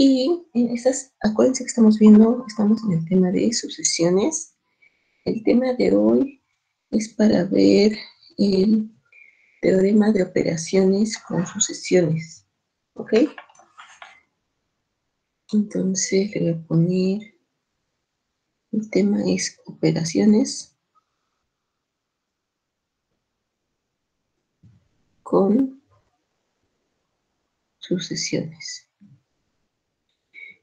Y en estas, acuérdense que estamos en el tema de sucesiones. El tema de hoy es para ver el teorema de operaciones con sucesiones. ¿Ok? Entonces le voy a poner, el tema es operaciones con sucesiones.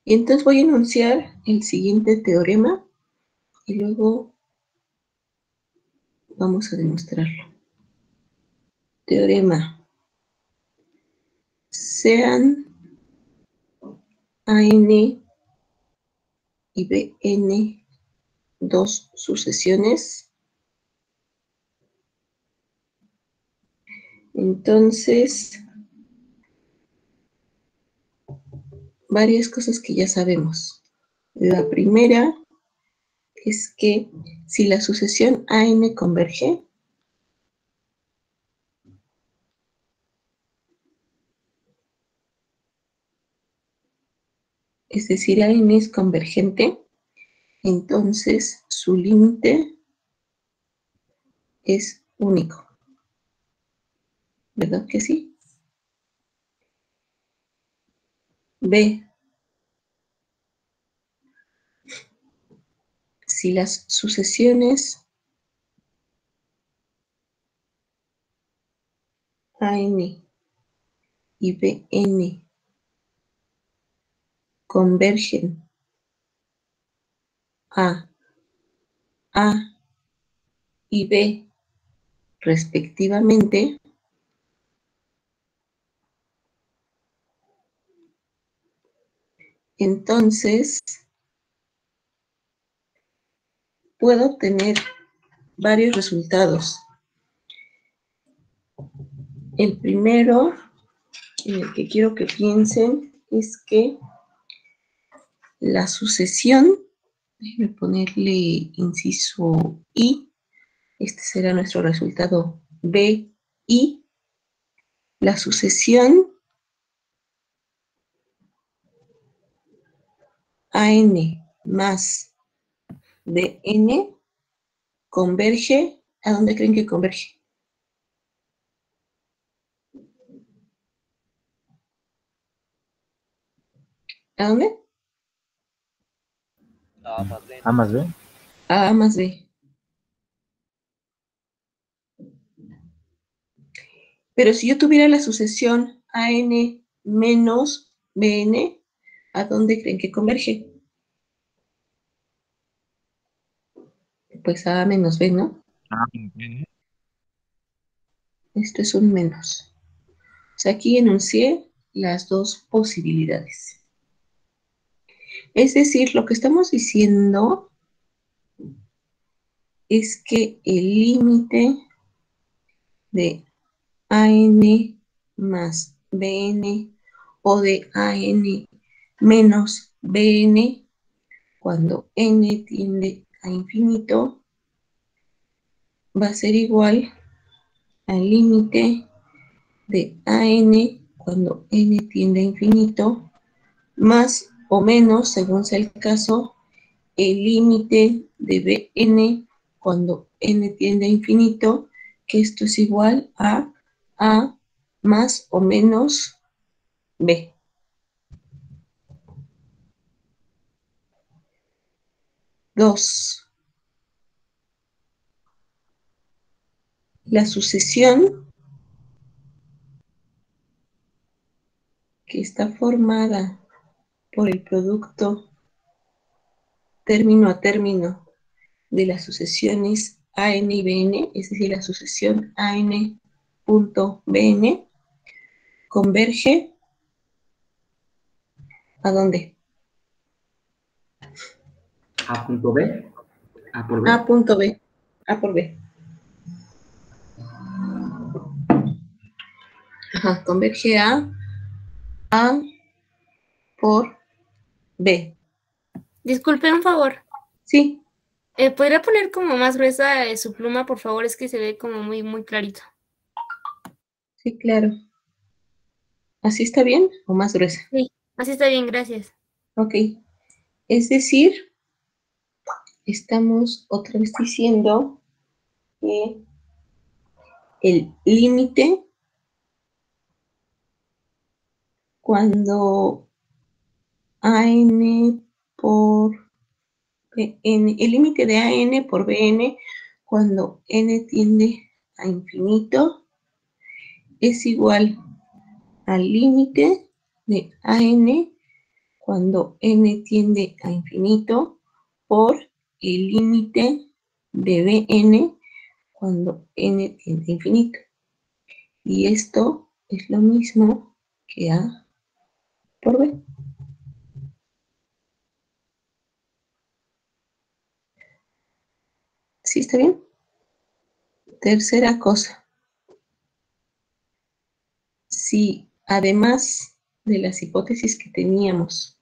Y entonces voy a enunciar el siguiente teorema y luego vamos a demostrarlo. Teorema. Sean AN y BN dos sucesiones, entonces varias cosas que ya sabemos. La primera es que si la sucesión AN converge, es decir, AN es convergente, entonces su límite es único. ¿Verdad que sí? B. Si las sucesiones AN y BN convergen a A y B respectivamente, entonces puedo obtener varios resultados. El primero, en el que quiero que piensen, es que la sucesión, déjenme ponerle inciso I, este será nuestro resultado B, I, la sucesión AN más BN converge, ¿a dónde creen que converge? ¿A dónde? A más B. A más B. Pero si yo tuviera la sucesión AN menos BN, ¿a dónde creen que converge? Pues A menos B, ¿no? Esto es un menos. O sea, aquí enuncié las dos posibilidades. Es decir, lo que estamos diciendo es que el límite de AN más BN o de AN menos BN cuando n tiende a infinito va a ser igual al límite de AN cuando n tiende a infinito más o menos, según sea el caso, el límite de Bn cuando n tiende a infinito, que esto es igual a más o menos b. Dos. La sucesión que está formada por el producto término a término de las sucesiones AN y BN, es decir, la sucesión AN punto BN, converge ¿a dónde? A punto B. A por B. A punto B. A por B. Ajá, converge A por B. Disculpe, un favor. Sí. ¿Podría poner como más gruesa su pluma, por favor? Es que se ve como muy clarito. Sí, claro. ¿Así está bien o más gruesa? Sí, Así está bien, gracias. Ok. Es decir, estamos otra vez diciendo que el límite cuando AN por BN, el límite de AN por BN cuando N tiende a infinito es igual al límite de AN cuando N tiende a infinito por el límite de BN cuando N tiende a infinito. Y esto es lo mismo que A por B. ¿Sí está bien? Tercera cosa. Si además de las hipótesis que teníamos,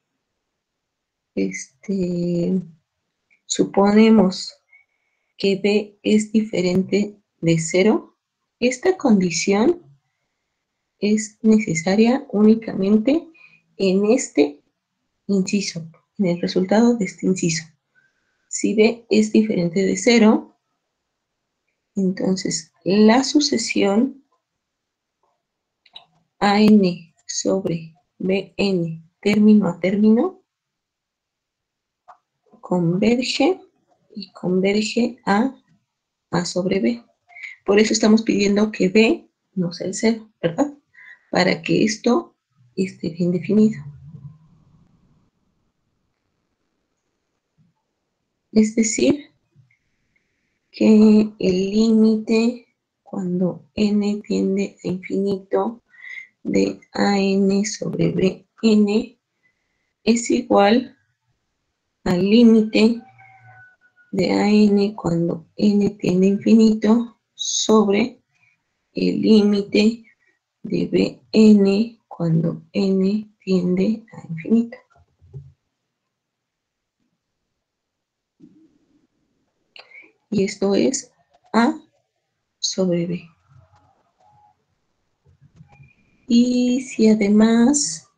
suponemos que B es diferente de 0, esta condición es necesaria únicamente en este inciso, en el resultado de este inciso. Si B es diferente de 0, entonces la sucesión AN sobre BN término a término converge y converge a A sobre B. Por eso estamos pidiendo que B no sea el 0, ¿verdad? Para que esto esté bien definido. Es decir, que el límite cuando n tiende a infinito de AN sobre BN es igual al límite de AN cuando n tiende a infinito sobre el límite de Bn cuando n tiende a infinito. Y esto es A sobre B. Y si además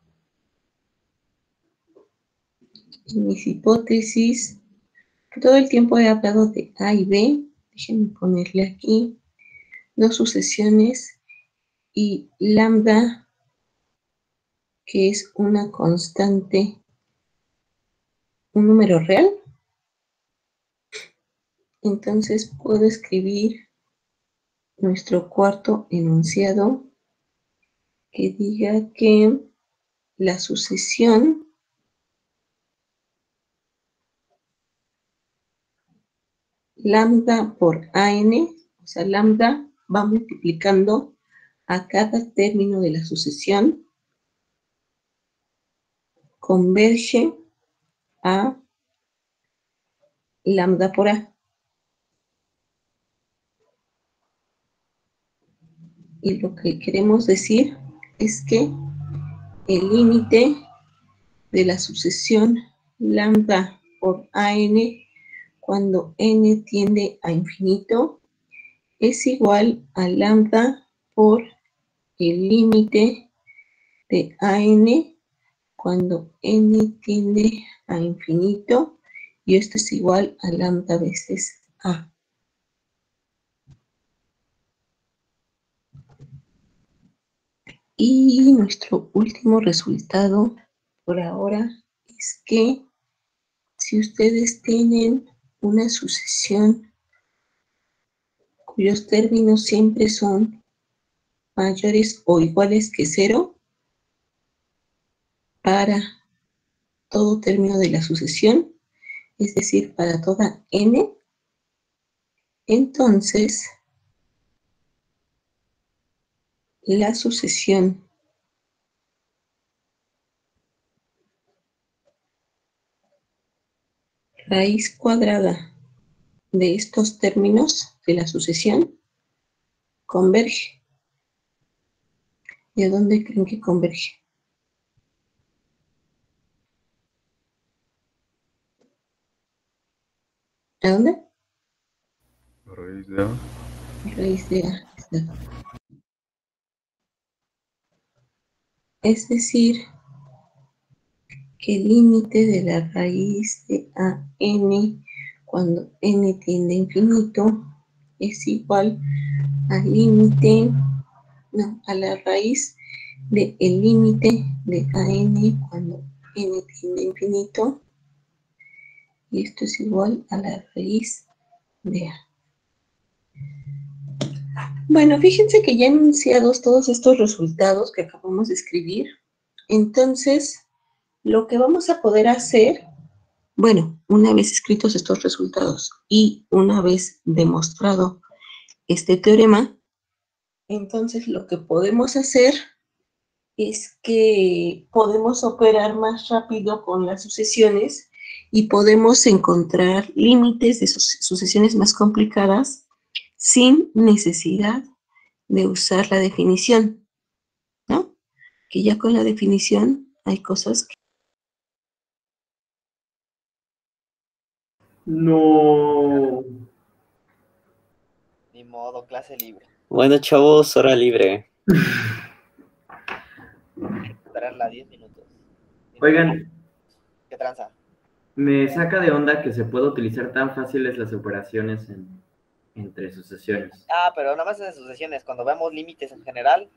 en mis hipótesis todo el tiempo he hablado de A y B, déjenme ponerle aquí dos sucesiones y lambda, que es una constante, un número real, entonces puedo escribir nuestro cuarto enunciado que diga que la sucesión lambda por AN, o sea, lambda va multiplicando a cada término de la sucesión, converge a lambda por A. Y lo que queremos decir es que el límite de la sucesión lambda por AN cuando n tiende a infinito es igual a lambda por el límite de AN cuando n tiende a infinito, y esto es igual a lambda veces A. Y nuestro último resultado por ahora es que si ustedes tienen una sucesión cuyos términos siempre son mayores o iguales que 0 para todo término de la sucesión, es decir, para toda n, entonces la sucesión raíz cuadrada de estos términos de la sucesión converge. ¿Y a dónde creen que converge? ¿A dónde? Raíz de A. Raíz de A. Exacto. Es decir, que el límite de la raíz de AN cuando n tiende a infinito es igual al límite, no, a la raíz del límite de AN cuando n tiende a infinito, y esto es igual a la raíz de A. Bueno, fíjense que ya enunciados todos estos resultados que acabamos de escribir, entonces lo que vamos a poder hacer, bueno, una vez escritos estos resultados y una vez demostrado este teorema, entonces lo que podemos hacer es que podemos operar más rápido con las sucesiones y podemos encontrar límites de sucesiones más complicadas sin necesidad de usar la definición, ¿no? Que ya con la definición hay cosas que... No. Ni modo, clase libre. Bueno, chavos, hora libre. Esperarla 10 minutos. Oigan, ¿Qué tranza? me saca de onda que se pueda utilizar tan fáciles las operaciones entre sucesiones. Ah, pero nada más en sucesiones. Cuando vemos límites en general,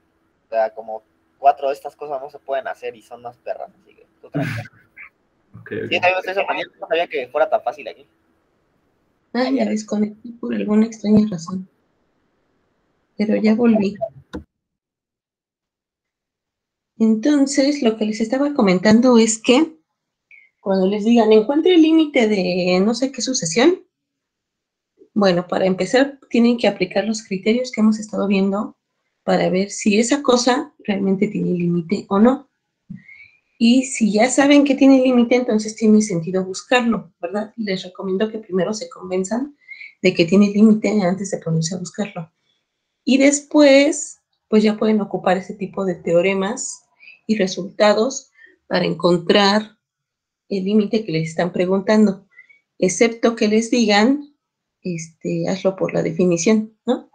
o sea, como 4 de estas cosas no se pueden hacer y son más perras. Así que tú tranquila. Okay, okay. Sí, también me estoy sorprendiendo. No sabía que fuera tan fácil aquí. Ah, me desconecté por alguna extraña razón. Pero ya volví. Entonces, lo que les estaba comentando es que cuando les digan, encuentre el límite de no sé qué sucesión, bueno, para empezar, tienen que aplicar los criterios que hemos estado viendo para ver si esa cosa realmente tiene límite o no. Y si ya saben que tiene límite, entonces tiene sentido buscarlo, ¿verdad? Les recomiendo que primero se convenzan de que tiene límite antes de ponerse a buscarlo. Y después, pues ya pueden ocupar ese tipo de teoremas y resultados para encontrar el límite que les están preguntando, excepto que les digan, hazlo por la definición, ¿no?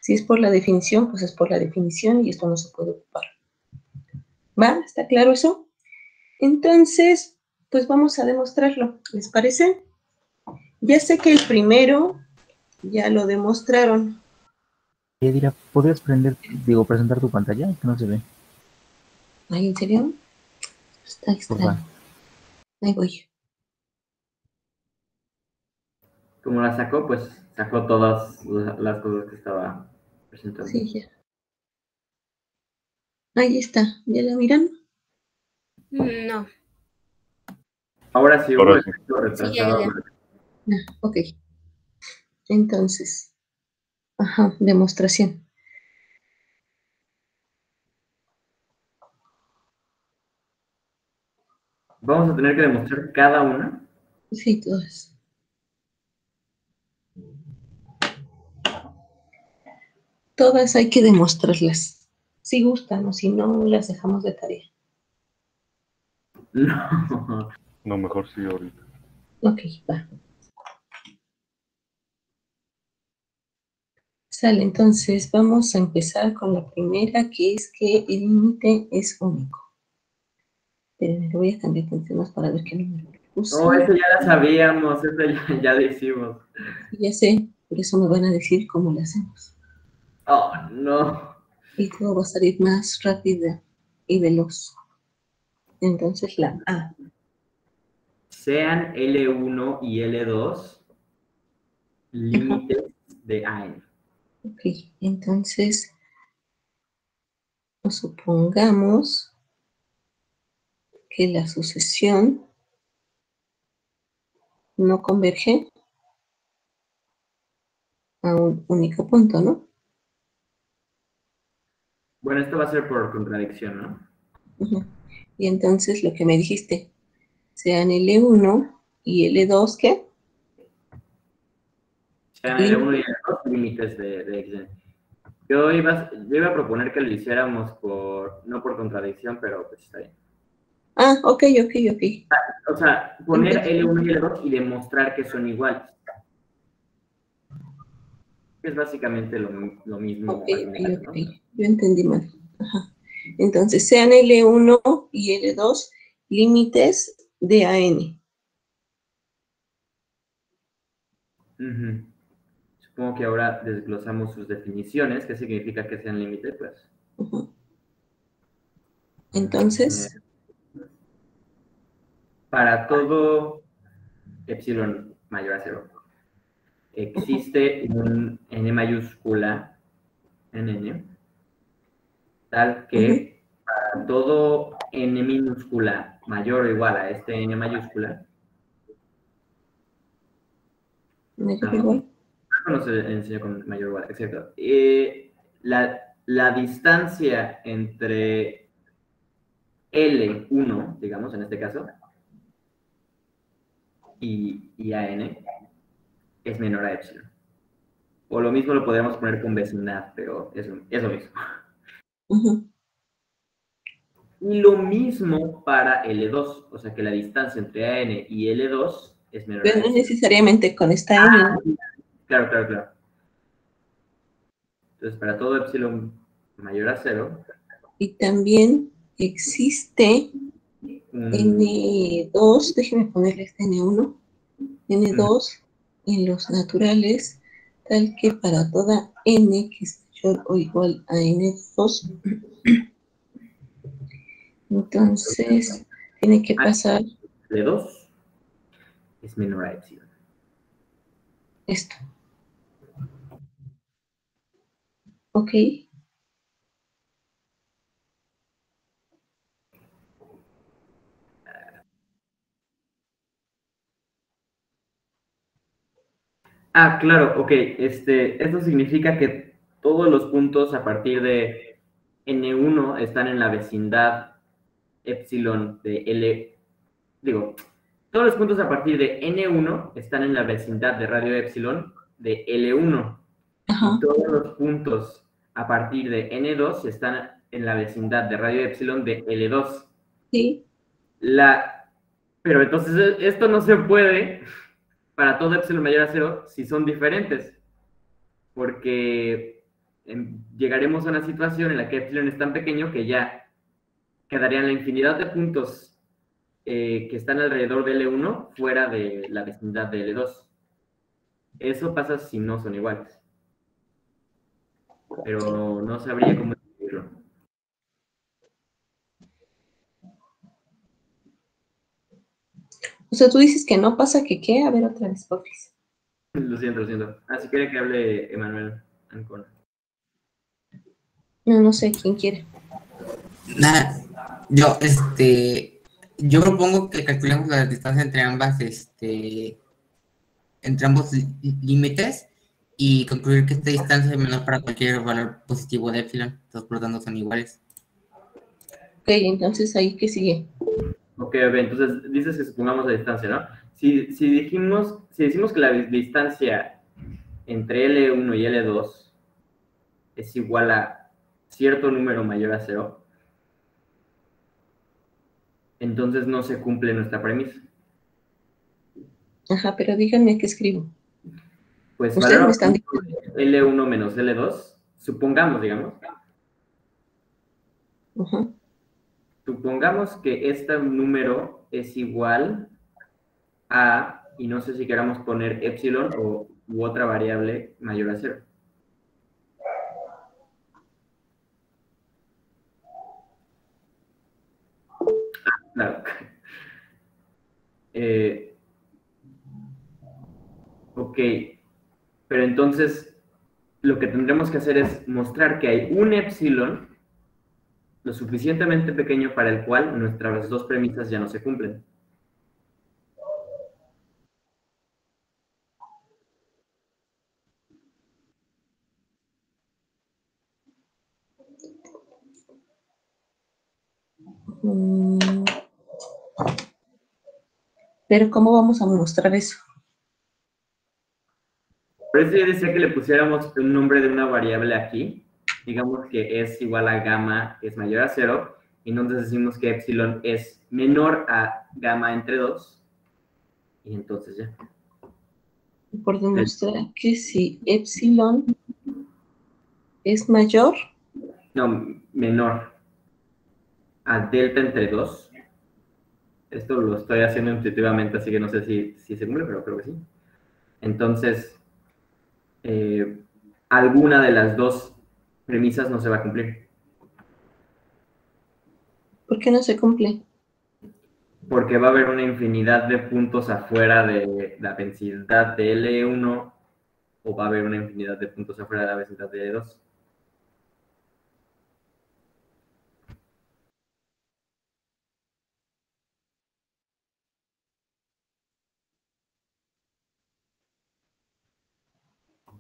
Si es por la definición, pues es por la definición y esto no se puede ocupar. ¿Va? ¿Está claro eso? Entonces, pues vamos a demostrarlo, ¿les parece? Ya sé que el primero ya lo demostraron. Yadira, ¿podrías presentar tu pantalla? Que no se ve. ¿Ay, en serio? Está extraño. Ahí voy. Como la sacó, pues sacó todas las cosas que estaba presentando. Sí, ya. Ahí está. ¿Ya la miran? No. Ahora sí, Ahora hubo sí. efecto retrasado. ya. Ah, ok. Entonces, ajá, demostración. Vamos a tener que demostrar cada una. Sí, todas. Todas hay que demostrarlas. Si gustan o si no, las dejamos de tarea. No. No, mejor sí ahorita. Ok, va. Sale, entonces vamos a empezar con la primera, que es que el límite es único. Pero le voy a cambiar temas para ver qué número le puse. No, eso ya la sabíamos, eso ya lo hicimos. Ya sé, por eso me van a decir cómo lo hacemos. Oh, no. Y todo va a salir más rápido y veloz. Entonces la A. Sean L1 y L2 límites de AN. Ok, entonces supongamos que la sucesión no converge a un único punto, ¿no? Bueno, esto va a ser por contradicción, ¿no? Uh-huh. Y entonces lo que me dijiste, sean L1 y L2, ¿qué? Sean L1 y L2 límites de X. Yo iba a proponer que lo hiciéramos no por contradicción, pero pues está bien. Ah, ok. O sea, poner L1 y L2 y demostrar que son iguales. Es básicamente lo mismo. Ok. Yo entendí mal. Ajá. Entonces, sean L1 y L2 límites de a n. Ujú. Supongo que ahora desglosamos sus definiciones. ¿Qué significa que sean límites? Pues. Ujú. Entonces, Para todo epsilon mayor a 0, existe un n mayúscula en n, tal que para todo n minúscula mayor o igual a este n mayúscula, mayor o igual. no se enseña con mayor o igual, exacto. La distancia entre L1, digamos, en este caso, y AN es menor a epsilon. O lo mismo lo podríamos poner con vecindad, pero es lo mismo. Ujú. Y lo mismo para L2, o sea que la distancia entre AN y L2 es menor a Pero no epsilon. necesariamente con esta n, ¿no? Claro, claro, claro. Entonces, para todo epsilon mayor a 0, Y también existe N2, déjenme ponerle este N1, N2 en los naturales, tal que para toda N que es mayor o igual a N2, entonces tiene que pasar L2 es menor a epsilon. esto. ¿Ok? Ah, claro, ok. Esto significa que todos los puntos a partir de N1 están en la vecindad epsilon de L. Digo, todos los puntos a partir de N1 están en la vecindad de radio epsilon de L1. Ajá. Y todos los puntos a partir de N2 están en la vecindad de radio epsilon de L2. Sí. Pero entonces esto no se puede para todo epsilon mayor a 0 si son diferentes. Porque llegaremos a una situación en la que epsilon es tan pequeño que ya quedarían la infinidad de puntos que están alrededor de L1 fuera de la vecindad de L2. Eso pasa si no son iguales. Pero no sabría cómo describirlo. O sea, tú dices que no pasa que qué, a ver otra vez, porfis. Lo siento, lo siento. Ah, si quiere que hable Emanuel Ancona. No sé quién quiere. Yo propongo que calculemos la distancia entre ambos límites y concluir que esta distancia es menor para cualquier valor positivo de epsilon, entonces por lo tanto son iguales. Ok, entonces ahí que sigue. Ok, entonces dices que supongamos la distancia, ¿no? Si decimos que la distancia entre L1 y L2 es igual a cierto número mayor a 0, entonces no se cumple nuestra premisa. Ajá, pero díganme qué escribo. Pues Ustedes valor me están absoluto de L1 menos L2, supongamos, digamos. Ajá. Supongamos que este número es igual a, y no sé si queramos poner epsilon u otra variable mayor a 0. Claro. Ok, pero entonces lo que tendremos que hacer es mostrar que hay un epsilon lo suficientemente pequeño para el cual nuestras dos premisas ya no se cumplen. Pero ¿cómo vamos a mostrar eso? Por eso yo decía que le pusiéramos un nombre de una variable aquí, digamos que es igual a gamma, que es mayor a 0, y entonces decimos que epsilon es menor a gamma entre 2, y entonces ya. Por demostrar que si epsilon es mayor, No, menor a delta entre 2, Esto lo estoy haciendo intuitivamente, así que no sé si se cumple, pero creo que sí. Entonces, alguna de las dos premisas no se va a cumplir. ¿Por qué no se cumple? Porque va a haber una infinidad de puntos afuera de la vecindad de L1 o va a haber una infinidad de puntos afuera de la vecindad de L2.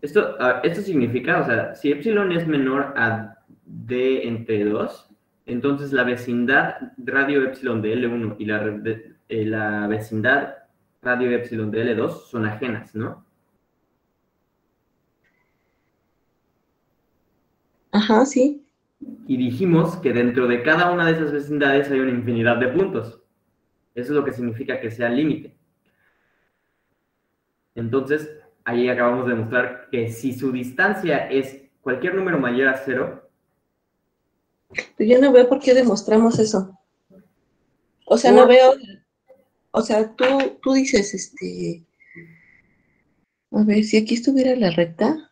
Esto significa, o sea, si epsilon es menor a d entre 2, entonces la vecindad radio epsilon de L1 y la vecindad radio epsilon de L2 son ajenas, ¿no? Ajá, sí. Y dijimos que dentro de cada una de esas vecindades hay una infinidad de puntos. Eso es lo que significa que sea límite. Entonces, ahí acabamos de demostrar que si su distancia es cualquier número mayor a 0, Pero yo no veo por qué demostramos eso. O sea, no veo, o sea, tú dices, a ver, si aquí estuviera la recta.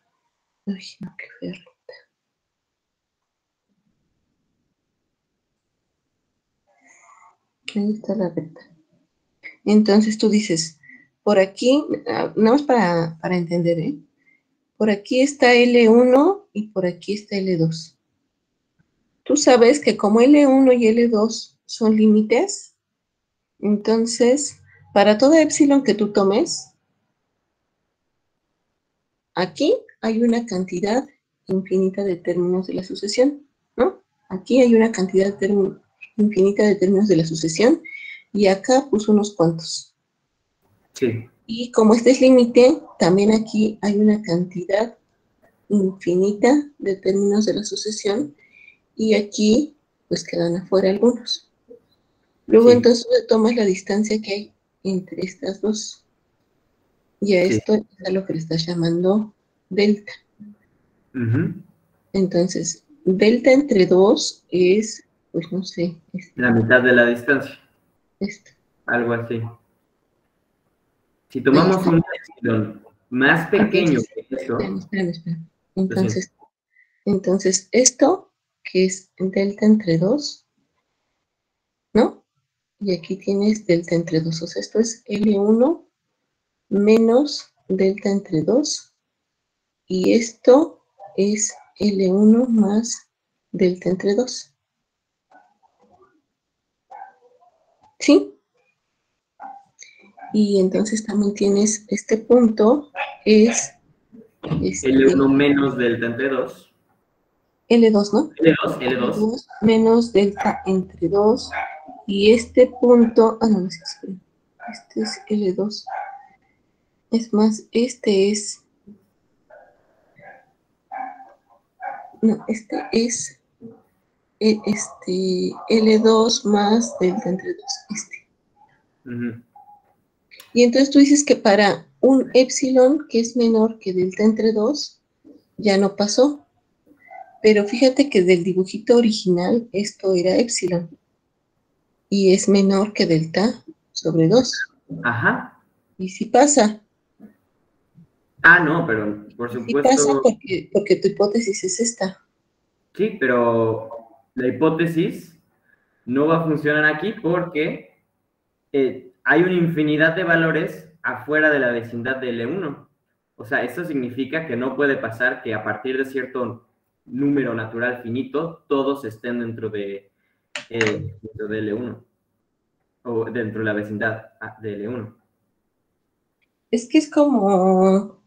Ay, no, qué fea recta. Ahí está la recta. Entonces tú dices, por aquí, nada más para entender, ¿eh? Por aquí está L1 y por aquí está L2. Tú sabes que como L1 y L2 son límites, entonces, para toda epsilon que tú tomes, aquí hay una cantidad infinita de términos de la sucesión, ¿no? Aquí hay una cantidad infinita de términos de la sucesión y acá puso unos cuantos. sí. Y como este es límite, también aquí hay una cantidad infinita de términos de la sucesión y aquí pues quedan afuera algunos. Luego Sí. entonces tomas la distancia que hay entre estas dos. Y a Sí. esto es a lo que le estás llamando delta. Entonces, delta entre 2 es, pues no sé, La mitad de la distancia. esto. Algo así. Si tomamos un epsilon más pequeño que eso, Espérame. Entonces, esto, que es delta entre 2, ¿no? Y aquí tienes delta entre 2. O sea, esto es L1 menos delta entre 2. Y esto es L1 más delta entre 2. ¿Sí? Y entonces también tienes este punto, es L1 menos delta entre 2. L2, ¿no? L2. L2 menos delta entre 2. Y este punto, no, espera. Este es L2. Es más, este es, no, este es L2 más delta entre 2. Y entonces tú dices que para un epsilon que es menor que delta entre 2, ya no pasó. Pero fíjate que del dibujito original esto era epsilon. Y es menor que delta sobre 2. Ajá. Y sí pasa. Ah, no, pero por Sí pasa supuesto. porque tu hipótesis es esta. Sí, pero la hipótesis no va a funcionar aquí porque hay una infinidad de valores afuera de la vecindad de L1. O sea, eso significa que no puede pasar que a partir de cierto número natural finito, todos estén dentro de L1 o dentro de la vecindad de L1. Es que es como,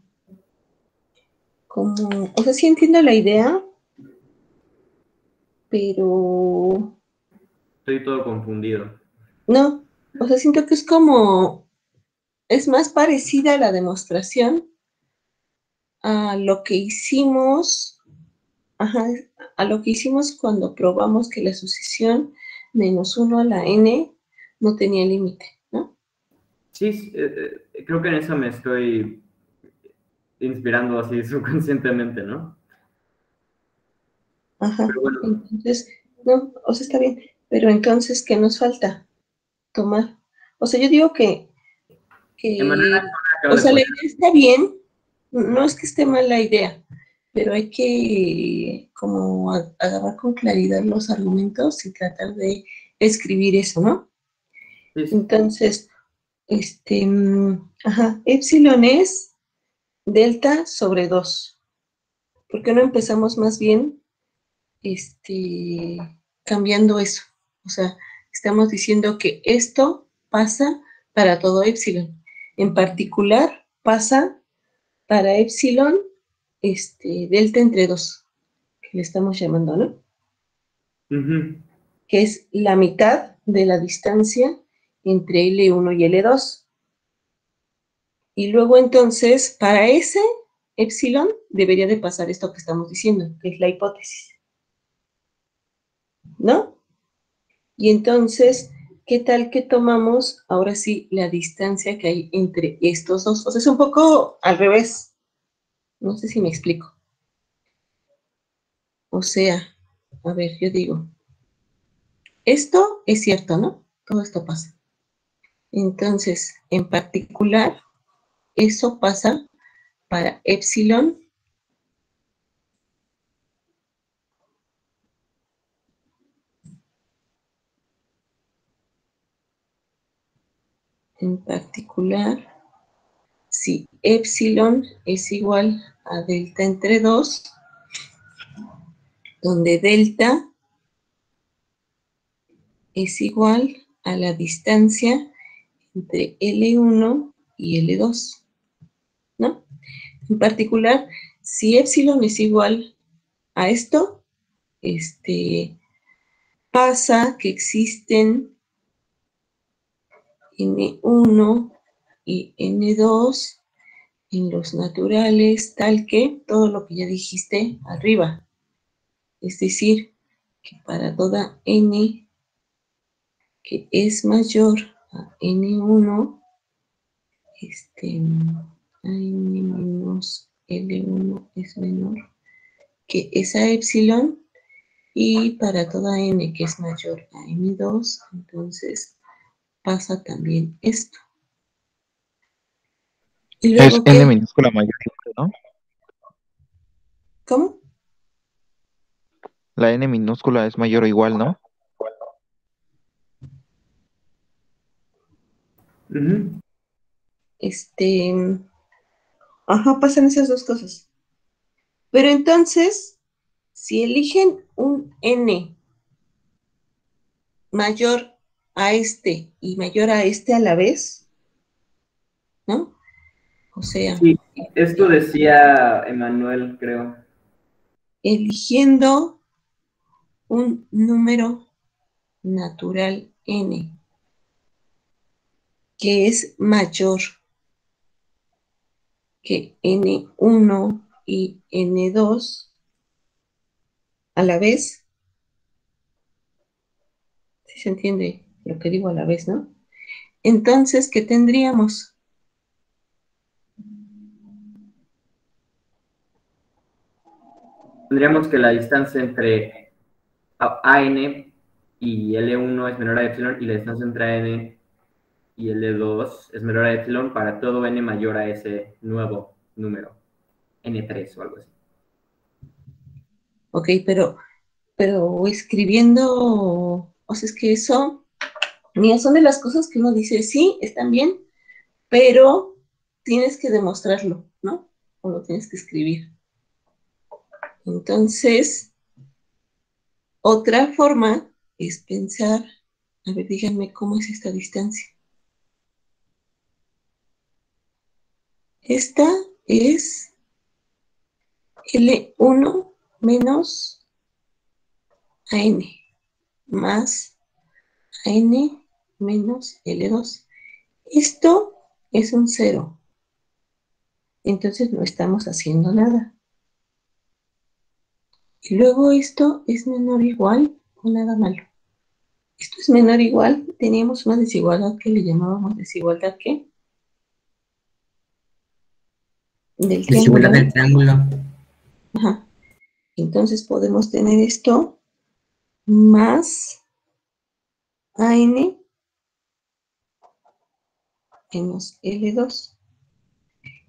o sea, sí entiendo la idea, pero Estoy todo confundido. no, o sea, siento que es como, es más parecida a la demostración a lo que hicimos, ajá, a lo que hicimos cuando probamos que la sucesión menos 1 a la n no tenía límite, ¿no? Sí, creo que en eso me estoy inspirando así subconscientemente, ¿no? Ajá, Pero bueno, entonces, no, o sea, está bien, pero entonces, ¿qué nos falta? Tomar. O sea, yo digo que De manera o sea, la idea está bien, la idea está bien, no es que esté mal la idea, pero hay que como agarrar con claridad los argumentos y tratar de escribir eso, ¿no? Sí, sí. Entonces, epsilon es delta sobre 2. ¿Por qué no empezamos más bien cambiando eso? O sea, estamos diciendo que esto pasa para todo epsilon. En particular, pasa para epsilon delta entre 2, que le estamos llamando, ¿no? Ujú. Que es la mitad de la distancia entre L1 y L2. Y luego entonces, para ese epsilon, debería de pasar esto que estamos diciendo, que es la hipótesis, ¿no? Y entonces, ¿qué tal que tomamos ahora sí la distancia que hay entre estos dos? O sea, es un poco al revés. No sé si me explico. O sea, a ver, yo digo, esto es cierto, ¿no? Todo esto pasa. Entonces, en particular, eso pasa para epsilon en particular, si epsilon es igual a delta entre 2, donde delta es igual a la distancia entre L1 y L2, ¿no? En particular, si epsilon es igual a esto, pasa que existen N1 y N2 en los naturales, tal que todo lo que ya dijiste arriba. Es decir, que para toda N que es mayor a N1, N menos L1 es menor que esa epsilon, y para toda N que es mayor a N2, entonces pasa también esto. Y Es luego, N ¿qué? minúscula mayor, ¿no? ¿Cómo? La N minúscula es mayor o igual, ¿no? Ujú. Pasan esas dos cosas. Pero entonces, si eligen un N mayor a este y mayor a este a la vez, ¿no? O sea, Sí, esto decía Emanuel, creo. eligiendo un número natural N que es mayor que N1 y N2 a la vez, ¿sí se entiende lo que digo a la vez, no? Entonces, ¿qué tendríamos? Tendríamos que la distancia entre AN y L1 es menor a epsilon y la distancia entre AN y L2 es menor a epsilon para todo N mayor a ese nuevo número, N3 o algo así. Ok, pero escribiendo, o sea, es que eso, mira, son de las cosas que uno dice, sí, están bien, pero tienes que demostrarlo, ¿no? O lo tienes que escribir. Entonces, otra forma es pensar, a ver, díganme cómo es esta distancia. Esta es L1 menos AN más AN menos L2. Esto es un 0. Entonces no estamos haciendo nada. Y luego esto es menor o igual o nada malo. Esto es menor o igual, teníamos una desigualdad que le llamábamos desigualdad ¿qué? Del Desigualdad triángulo. del triángulo. Ajá. Entonces podemos tener esto más AN menos L2.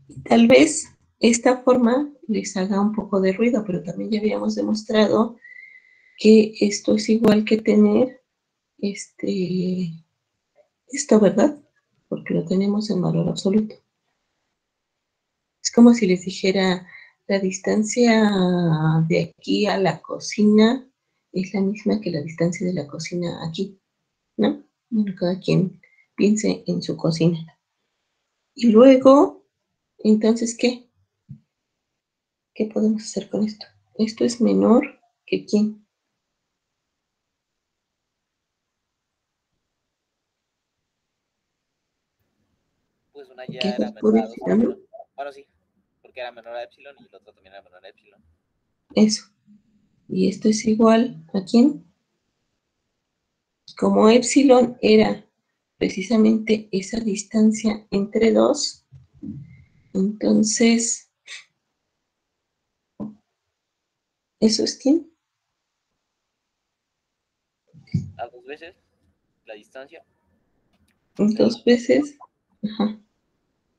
Y tal vez esta forma les haga un poco de ruido, pero también ya habíamos demostrado que esto es igual que tener esto, ¿verdad? Porque lo tenemos en valor absoluto. Es como si les dijera, la distancia de aquí a la cocina es la misma que la distancia de la cocina aquí, ¿no? Bueno, cada quien piense en su cocina. Y luego, entonces, ¿qué? ¿Qué podemos hacer con esto? Esto es menor que ¿quién? Pues una Que ya esto era es puro menor a 2 epsilon, ¿no? epsilon. Bueno, sí, porque era menor a epsilon y el otro también era menor a epsilon. Eso. Y esto es igual ¿a quién? Como epsilon era precisamente esa distancia entre dos, entonces, ¿eso es quién? A 2 veces la distancia. Dos veces, ajá,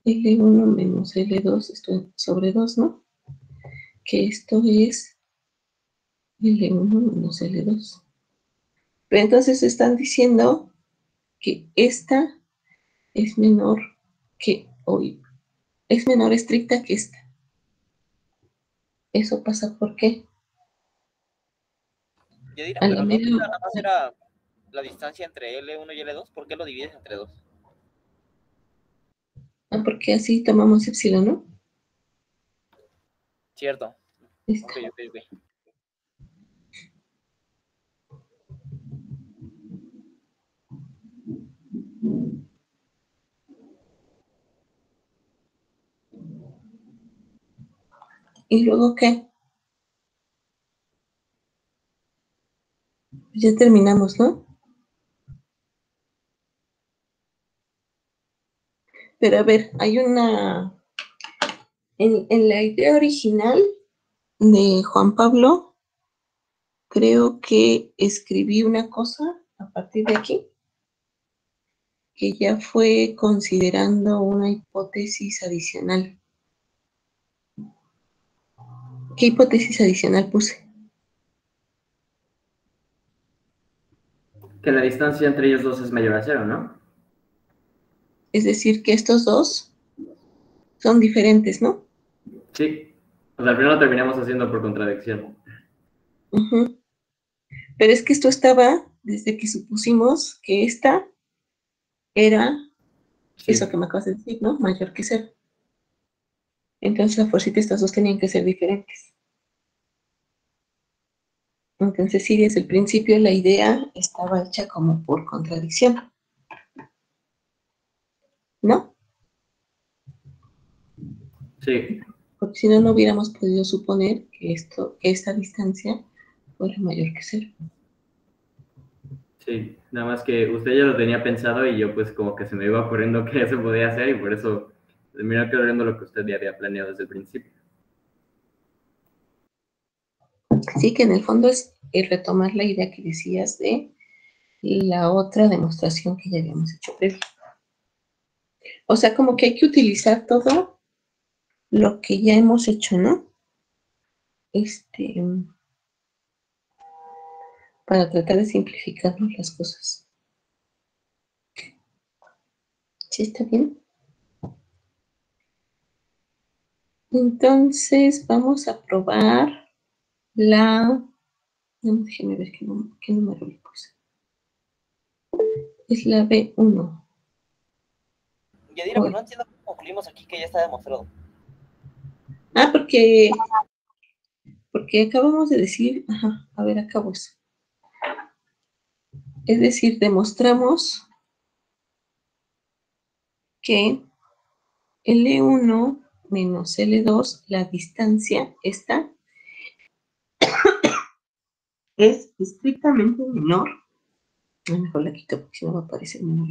L1 menos L2, esto sobre 2, ¿no? Que esto es L1 menos L2. Pero entonces están diciendo que esta es menor que hoy, es menor estricta que esta. ¿Eso pasa por qué? Ya dirá, A la pero no mera, nada más era la distancia entre L1 y L2. ¿Por qué lo divides entre 2? porque así tomamos epsilon, ¿no? Cierto. Esto. Ok. ¿Y luego qué? Ya terminamos, ¿no? Pero a ver, hay una... En la idea original de Juan Pablo, creo que escribí una cosa a partir de aquí, que ya fue considerando una hipótesis adicional. ¿Qué hipótesis adicional puse? Que la distancia entre ellos dos es mayor a 0, ¿no? Es decir, que estos dos son diferentes, ¿no? Sí. O sea, al final lo terminamos haciendo por contradicción. Uh-huh. Pero es que esto estaba desde que supusimos que esta era eso que me acabas de decir, ¿no? Mayor que 0. Entonces, a fuerza estas dos tenían que ser diferentes. Entonces, sí, desde el principio la idea estaba hecha como por contradicción, ¿no? Sí. Porque si no, no hubiéramos podido suponer que esta distancia fuera mayor que 0. Sí, nada más que usted ya lo tenía pensado y yo pues como que se me iba ocurriendo que eso podía hacer y por eso terminó quedando lo que usted ya había planeado desde el principio. Sí, que en el fondo es retomar la idea que decías de la otra demostración que ya habíamos hecho previo. O sea, como que hay que utilizar todo lo que ya hemos hecho, ¿no? Para tratar de simplificarnos las cosas. ¿Sí está bien? Entonces, vamos a probar la... Déjenme ver qué número le puse. Es la B1. Ya dirá, pero no entiendo cómo concluimos aquí que ya está demostrado. Ah, porque acabamos de decir... Ajá, a ver, acabo eso. Es decir, demostramos que L1 menos L2, la distancia esta, es estrictamente menor. A lo mejor la quito porque si no va a aparecer menor.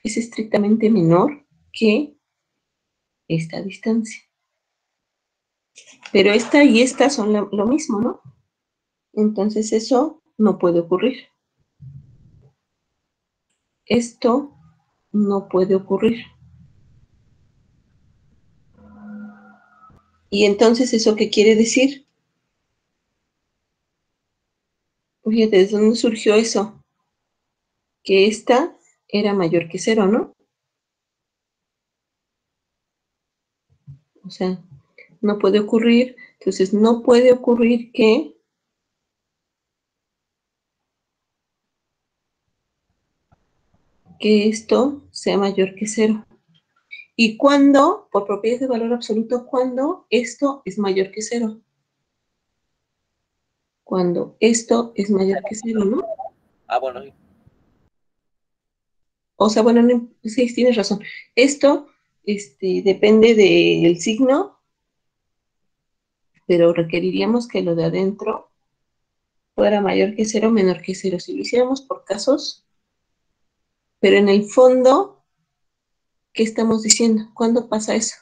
Es estrictamente menor que esta distancia. Pero esta y esta son lo mismo, ¿no? Entonces eso no puede ocurrir. Esto no puede ocurrir. Y entonces, ¿eso qué quiere decir? Fíjate, ¿de dónde surgió eso? Que esta era mayor que 0, ¿no? O sea, no puede ocurrir, entonces no puede ocurrir que esto sea mayor que 0. ¿Y cuándo? Por propiedades de valor absoluto, ¿cuándo esto es mayor que 0? Cuando esto es mayor que 0, ¿no? Ah, bueno, sí. O sea, bueno, sí, tienes razón. Esto depende del signo, pero requeriríamos que lo de adentro fuera mayor que 0, menor que 0. Si lo hiciéramos por casos, pero en el fondo, ¿qué estamos diciendo? ¿Cuándo pasa eso?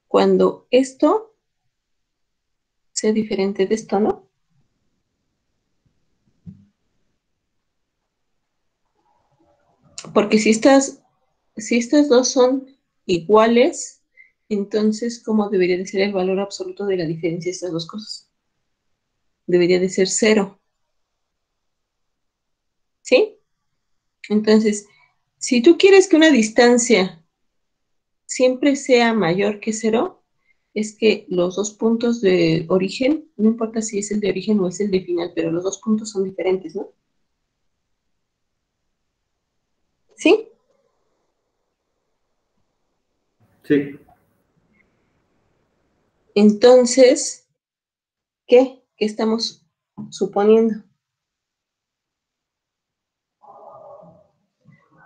Cuando esto sea diferente de esto, ¿no? Porque si estas dos son iguales, entonces, ¿cómo debería de ser el valor absoluto de la diferencia de estas dos cosas? Debería de ser 0. ¿Sí? Entonces, si tú quieres que una distancia siempre sea mayor que 0, es que los dos puntos de origen, no importa si es el de origen o es el de final, pero los dos puntos son diferentes, ¿no? ¿Sí? Sí. Entonces, ¿qué? ¿Qué estamos suponiendo?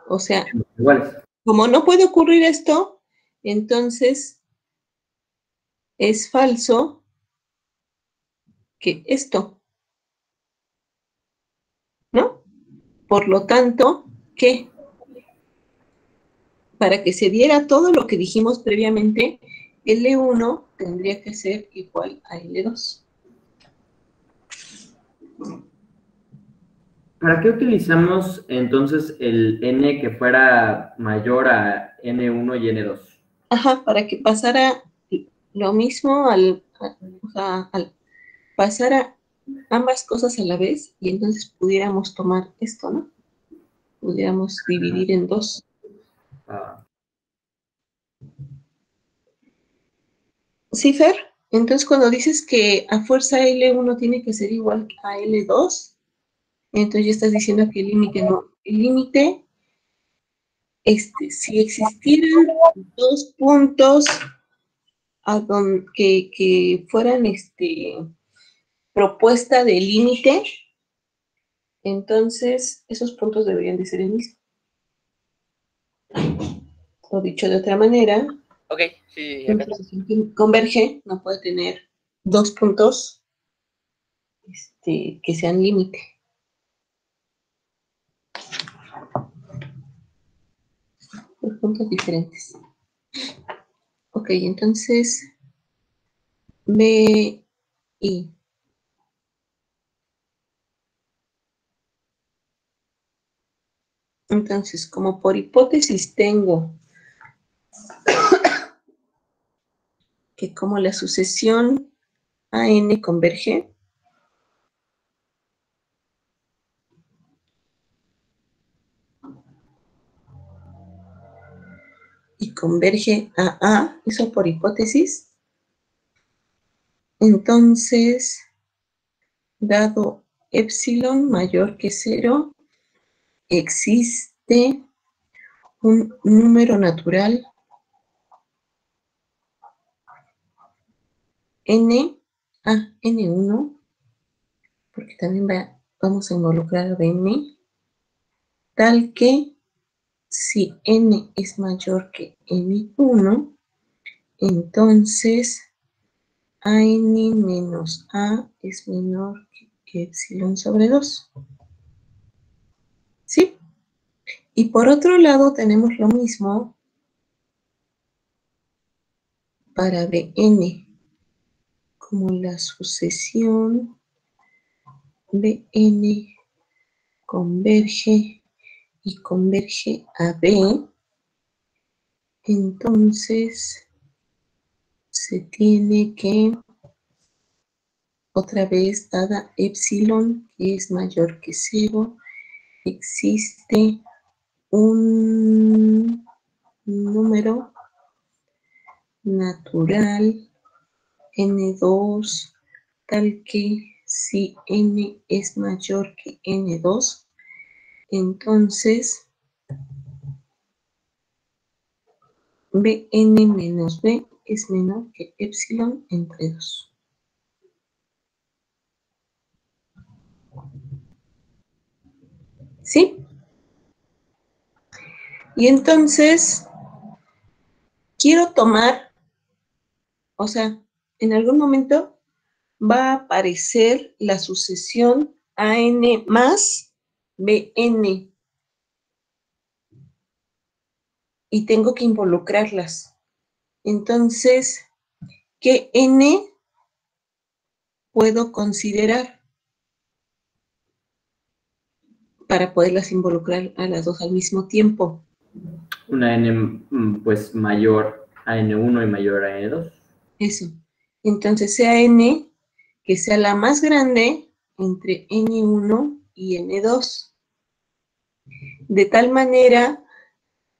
O sea, Iguales. como no puede ocurrir esto, entonces es falso que esto, ¿no? Por lo tanto, ¿qué? Para que se diera todo lo que dijimos previamente, L1 tendría que ser igual a L2. ¿Para qué utilizamos entonces el n que fuera mayor a n1 y n2? Ajá, para que pasara lo mismo al pasar a ambas cosas a la vez y entonces pudiéramos tomar esto, ¿no? Pudiéramos dividir en dos. Ah, ¿Sí, Fer? Entonces, cuando dices que a fuerza L1 tiene que ser igual a L2, entonces ya estás diciendo que el límite no. El límite, si existieran dos puntos que fueran propuesta de límite, entonces esos puntos deberían de ser el mismo. O dicho de otra manera, Ok, sí, una acá está. sucesión que converge no puede tener dos puntos que sean límite. Dos puntos diferentes. Ok, entonces B y entonces, como por hipótesis tengo que como la sucesión AN converge, y converge a A, eso por hipótesis, entonces, dado epsilon mayor que 0, existe un número natural N1, porque también vamos a involucrar a N, tal que si N es mayor que N1, entonces AN menos A es menor que epsilon sobre 2. ¿Sí? Y por otro lado tenemos lo mismo para Bn, como la sucesión Bn converge y converge a B, entonces se tiene que, otra vez, dada epsilon, que es mayor que 0, existe un número natural n2 tal que si n es mayor que n2, entonces bn menos b es menor que epsilon entre 2. ¿Sí? Y entonces quiero tomar, o sea, en algún momento va a aparecer la sucesión AN más BN y tengo que involucrarlas. Entonces, ¿qué N puedo considerar para poderlas involucrar a las dos al mismo tiempo? Una N pues mayor a N1 y mayor a N2. Eso. Entonces, sea N que sea la más grande entre N1 y N2. De tal manera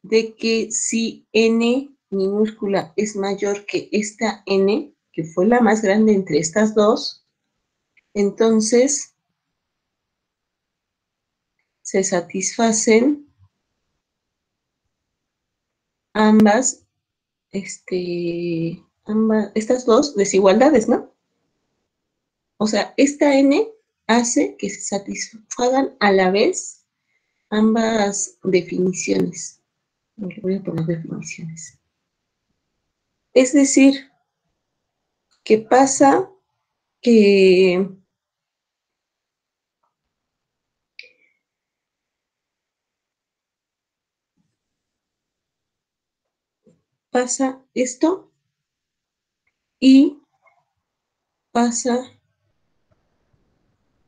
de que si N minúscula es mayor que esta N, que fue la más grande entre estas dos, entonces se satisfacen ambas, estas dos desigualdades, ¿no? O sea, esta N hace que se satisfagan a la vez ambas definiciones. Le voy a poner definiciones. Es decir, que pasa que pasa esto y pasa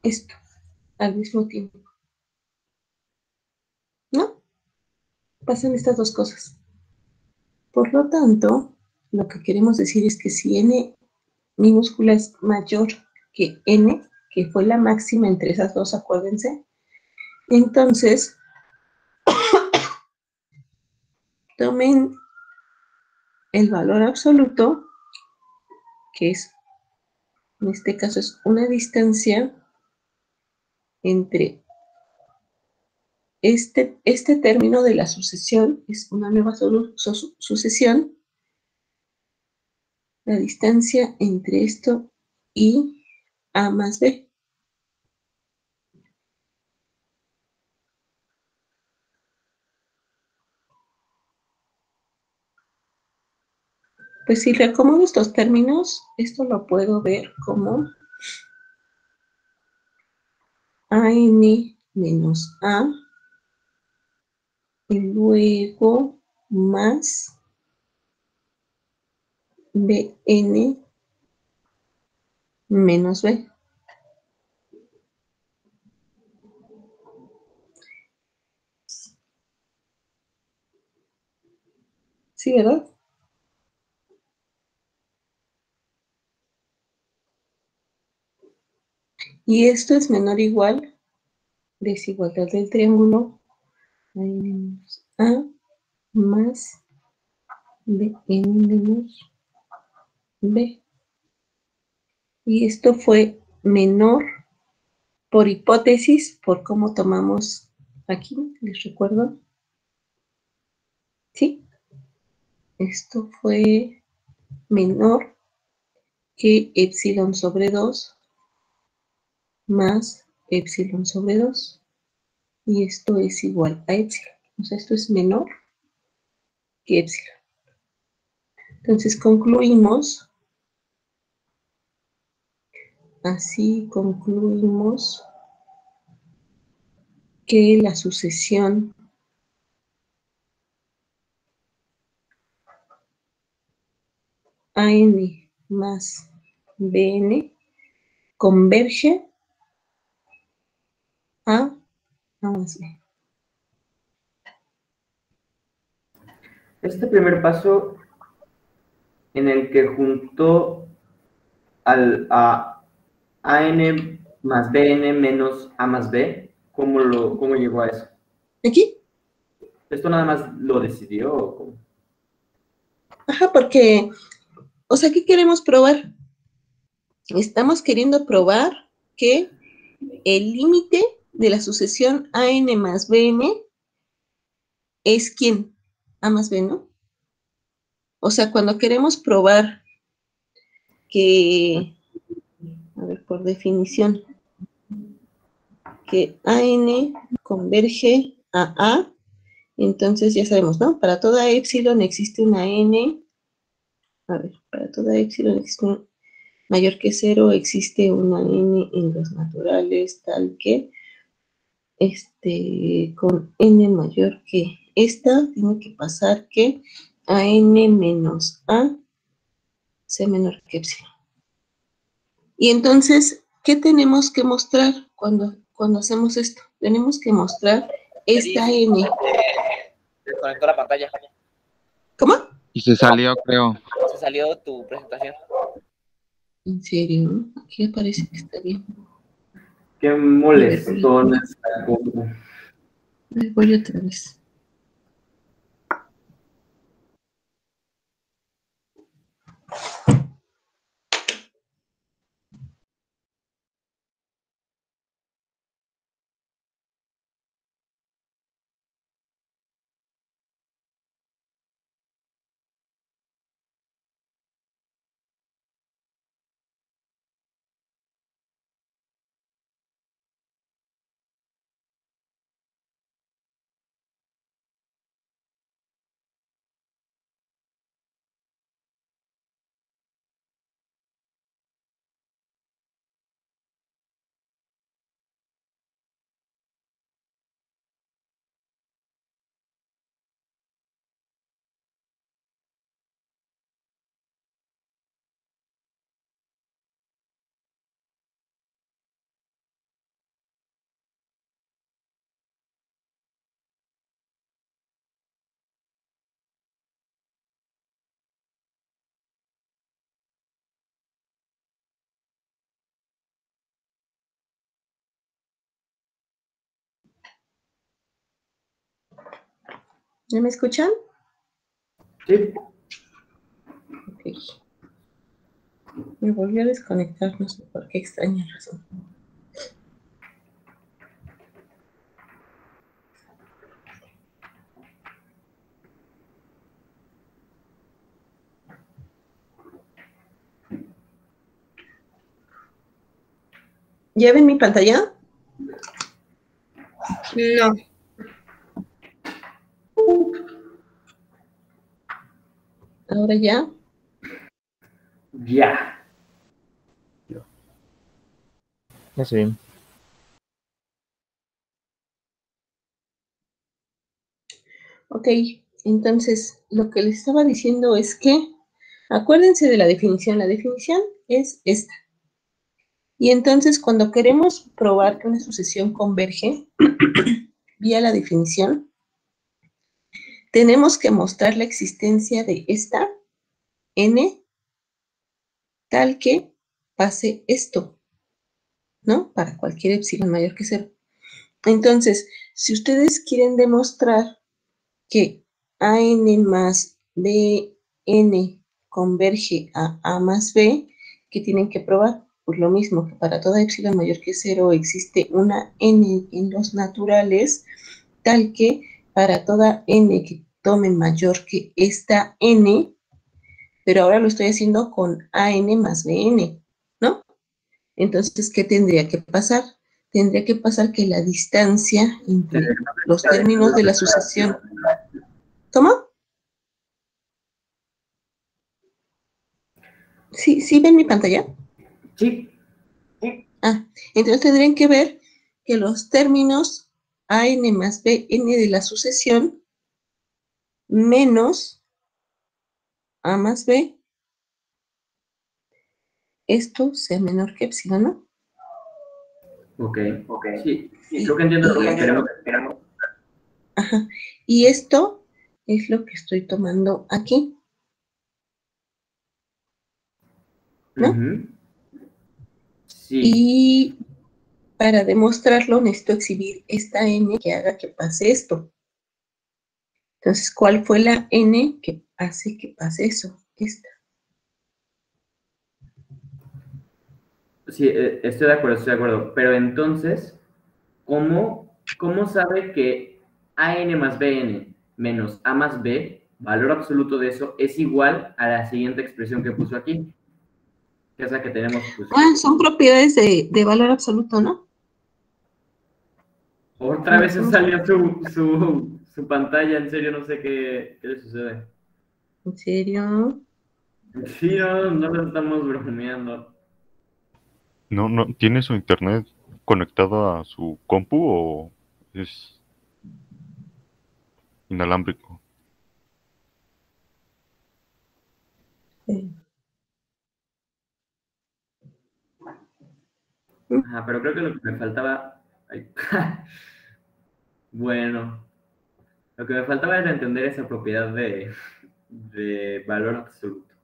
esto al mismo tiempo, ¿no? Pasan estas dos cosas. Por lo tanto, lo que queremos decir es que si n minúscula es mayor que n, que fue la máxima entre esas dos, acuérdense, entonces tomen el valor absoluto, que es, en este caso es una distancia entre este término de la sucesión, es una nueva sucesión, la distancia entre esto y A más B. Pues si reacomodo estos términos, esto lo puedo ver como AN menos A y luego más BN menos B. ¿Sí, verdad? Y esto es menor o igual, desigualdad del triángulo, A más BN menos B. Y esto fue menor por hipótesis, por cómo tomamos aquí, les recuerdo. ¿Sí? Esto fue menor que epsilon sobre 2 más epsilon sobre 2. Y esto es igual a epsilon. O sea, esto es menor que epsilon. Entonces concluimos, así concluimos que la sucesión AN más BN converge a más B. Este primer paso en el que juntó a AN más BN menos A más B. ¿Cómo llegó a eso? ¿Aquí? ¿Esto nada más lo decidió o cómo? Ajá, porque, o sea, ¿qué queremos probar? Estamos queriendo probar que el límite de la sucesión AN más BN es ¿quién? A más B, ¿no? O sea, cuando queremos probar que, a ver, por definición, que AN converge a A, entonces ya sabemos, ¿no? Para toda epsilon existe una N, a ver, para toda epsilon existe un mayor que 0, existe una N en los naturales, tal que, con N mayor que esta, tiene que pasar que a N menos A sea menor que epsilon. Y entonces, ¿qué tenemos que mostrar cuando hacemos esto? Tenemos que mostrar esta N. Desconectó la pantalla. ¿Cómo? Y se salió, creo. Se salió tu presentación. ¿En serio? Aquí aparece que está bien. Qué molestón esta cosa. Voy otra vez. ¿Ya me escuchan? Sí. Ok. Me volví a desconectar, no sé por qué extraña razón. ¿Ya ven mi pantalla? No. ¿Ahora ya? Ya. Ya se ve. Ok, entonces lo que les estaba diciendo es que, acuérdense de la definición es esta. Y entonces cuando queremos probar que una sucesión converge vía la definición, tenemos que mostrar la existencia de esta N tal que pase esto, ¿no? Para cualquier epsilon mayor que 0. Entonces, si ustedes quieren demostrar que AN más BN converge a A más B, ¿qué tienen que probar? Pues lo mismo, que para toda epsilon mayor que 0 existe una N en los naturales, tal que para toda N que tome mayor que esta N, pero ahora lo estoy haciendo con AN más BN, ¿no? Entonces, ¿qué tendría que pasar? Tendría que pasar que la distancia entre los términos de la sucesión... ¿Cómo? ¿Sí ven mi pantalla? Sí. Ah, entonces tendrían que ver que los términos AN más BN de la sucesión menos A más B, esto sea menor que epsilon, ¿no? Ok. Sí, creo que entiendo lo que queremos. Ajá. Y esto es lo que estoy tomando aquí. ¿no? Ujú. Sí, Y para demostrarlo necesito exhibir esta n que haga que pase esto. Entonces, ¿cuál fue la n que hace que pase eso? Esta. sí, estoy de acuerdo. Pero entonces, ¿cómo sabe que AN más BN menos A más B, valor absoluto de eso, es igual a la siguiente expresión que puso aquí? Que es la que tenemos, pues, Son propiedades de valor absoluto, ¿no? otra vez se salió su pantalla, en serio, no sé qué le sucede. ¿En serio? Sí, no lo estamos bromeando. No, ¿tiene su internet conectado a su compu o es inalámbrico? Sí. Ajá, pero creo que lo que me faltaba... ay, bueno, lo que me faltaba era entender esa propiedad de valor absoluto.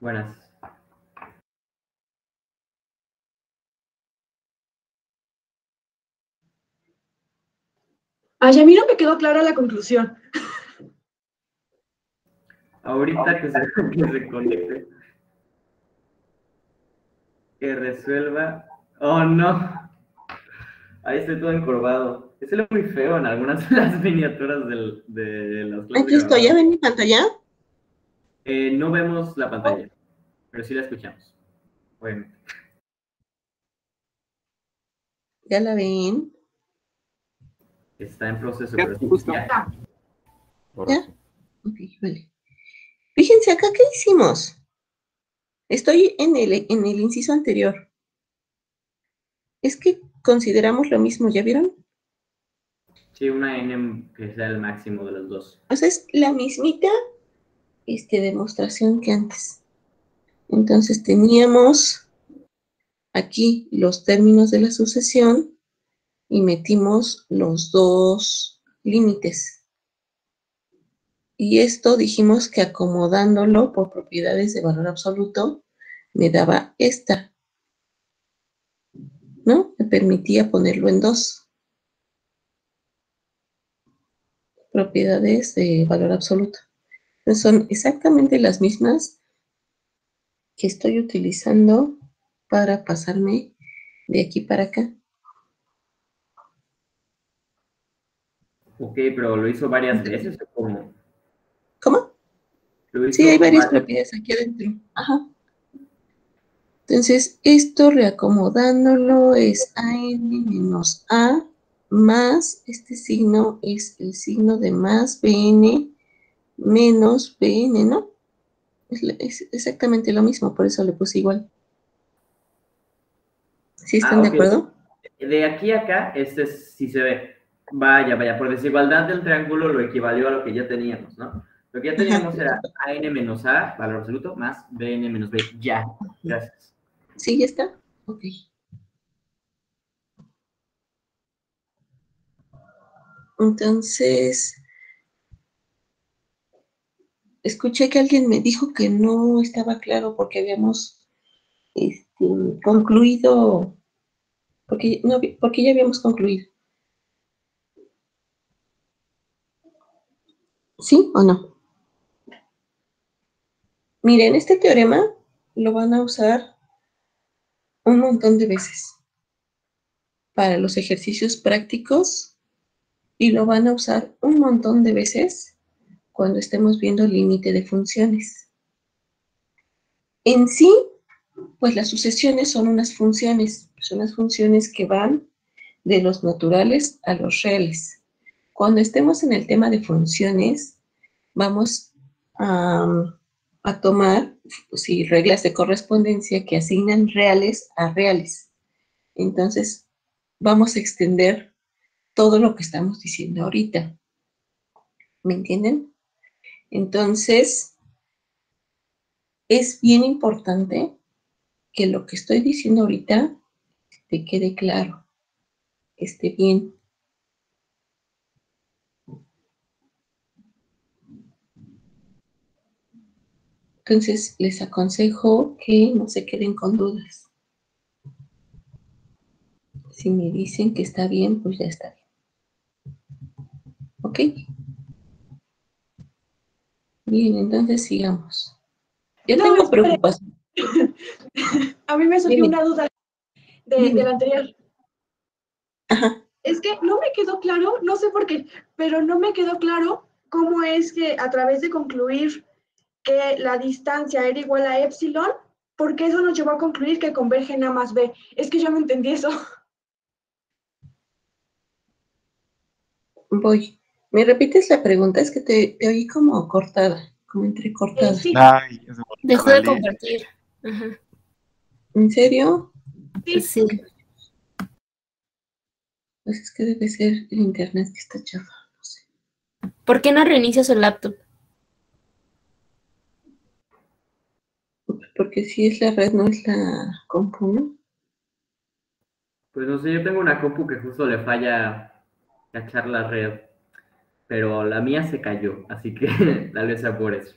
Buenas. Ay, a mí no me quedó clara la conclusión. Ahorita que se conecte. Que resuelva. Oh, no. Ahí estoy todo encorvado. Es muy feo en algunas de las miniaturas de las clases Aquí estoy, ¿ya grabadas. ven mi pantalla? No vemos la pantalla, pero sí la escuchamos. Bueno, ¿Ya la ven? está en proceso, Ya, pero sí. justo. Ya. Ahora ¿Ya? sí. Ok, vale. Fíjense acá, ¿qué hicimos? Estoy en el inciso anterior. Es que consideramos lo mismo, ¿ya vieron? Sí, una N que sea el máximo de los dos. O sea, es la mismita demostración que antes. Entonces teníamos aquí los términos de la sucesión y metimos los dos límites. Y esto dijimos que acomodándolo por propiedades de valor absoluto, me daba esta, ¿no? Me permitía ponerlo en dos. Propiedades de valor absoluto. Entonces son exactamente las mismas que estoy utilizando para pasarme de aquí para acá. Ok, pero lo hizo varias veces o cómo? ¿Cómo? Lo Sí, hay hizo varias propiedades aquí adentro. Ajá. Entonces, esto reacomodándolo es AN menos A más, este signo es el signo de más BN menos BN, ¿no? Es exactamente lo mismo, por eso le puse igual. ¿Sí están de ok. acuerdo? De aquí a acá, sí se ve. Vaya, por desigualdad del triángulo lo equivalió a lo que ya teníamos, ¿no? Lo que ya teníamos era AN menos A, valor absoluto, más BN menos B. Ya. Gracias. ¿Sí, ya está? Ok. Entonces, escuché que alguien me dijo que no estaba claro porque habíamos concluido, porque ya habíamos concluido. ¿Sí o no? Miren, este teorema lo van a usar un montón de veces para los ejercicios prácticos y lo van a usar un montón de veces cuando estemos viendo límite de funciones. En sí, pues las sucesiones son unas funciones que van de los naturales a los reales. Cuando estemos en el tema de funciones, vamos a tomar reglas de correspondencia que asignan reales a reales. Entonces, vamos a extender todo lo que estamos diciendo ahorita. ¿Me entienden? Entonces, es bien importante que lo que estoy diciendo ahorita te quede claro, esté bien. Entonces, les aconsejo que no se queden con dudas. Si me dicen que está bien, pues ya está bien. ¿Ok? Bien, entonces sigamos. Yo No, tengo espere. preocupación. A mí me surgió Dime. una duda Dime. del anterior. Ajá. Es que no me quedó claro, no sé por qué, pero no me quedó claro cómo es que a través de concluir que la distancia era igual a epsilon, porque eso nos llevó a concluir que convergen A más B. Es que yo no entendí eso. Voy. ¿Me repites la pregunta? Es que te oí como cortada, como entrecortada. Sí. Ay, Dejó de compartir. Ajá. ¿En serio? Sí. Pues es que debe ser el internet que está chafa. No sé. ¿Por qué no reinicia su laptop? Porque si es la red, no es la compu, ¿no? Pues no sé, yo tengo una compu que justo le falla cachar la red, pero la mía se cayó, así que tal vez sea por eso.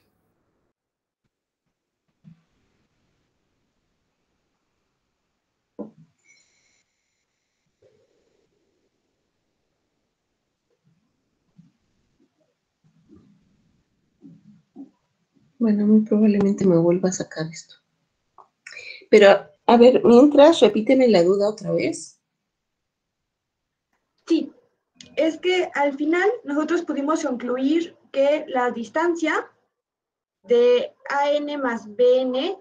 Bueno, muy probablemente me vuelva a sacar esto. Pero, a ver, mientras, repíteme la duda otra vez. Sí, es que al final nosotros pudimos concluir que la distancia de AN más BN,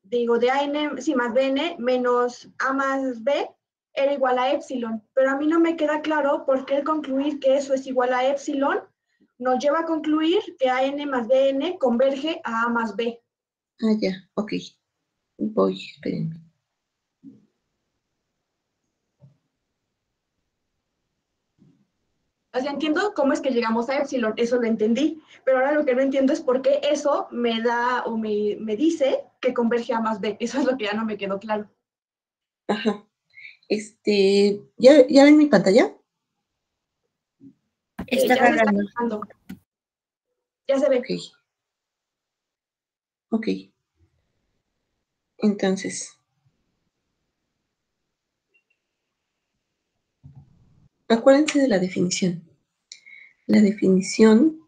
digo, de AN, sí, más BN menos A más B era igual a epsilon, pero a mí no me queda claro por qué concluir que eso es igual a epsilon nos lleva a concluir que AN más BN converge a A más B. Ah, ya, ok. Voy, espérenme. O sea, entiendo cómo es que llegamos a epsilon, eso lo entendí, pero ahora lo que no entiendo es por qué eso me da o me dice que converge a más B. Eso es lo que ya no me quedó claro. Ajá. ¿Ya ven mi pantalla? Está Ya se está cargando. cargando. Ya se ve. Ok. Entonces, acuérdense de la definición. La definición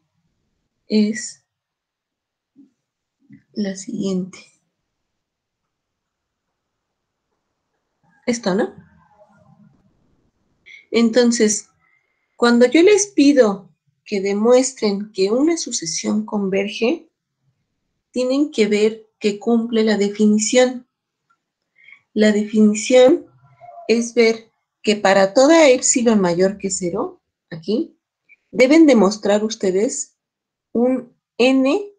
es la siguiente. Esto, ¿no? Entonces, cuando yo les pido que demuestren que una sucesión converge, tienen que ver que cumple la definición. La definición es ver que para toda epsilon mayor que 0, aquí, deben demostrar ustedes un n,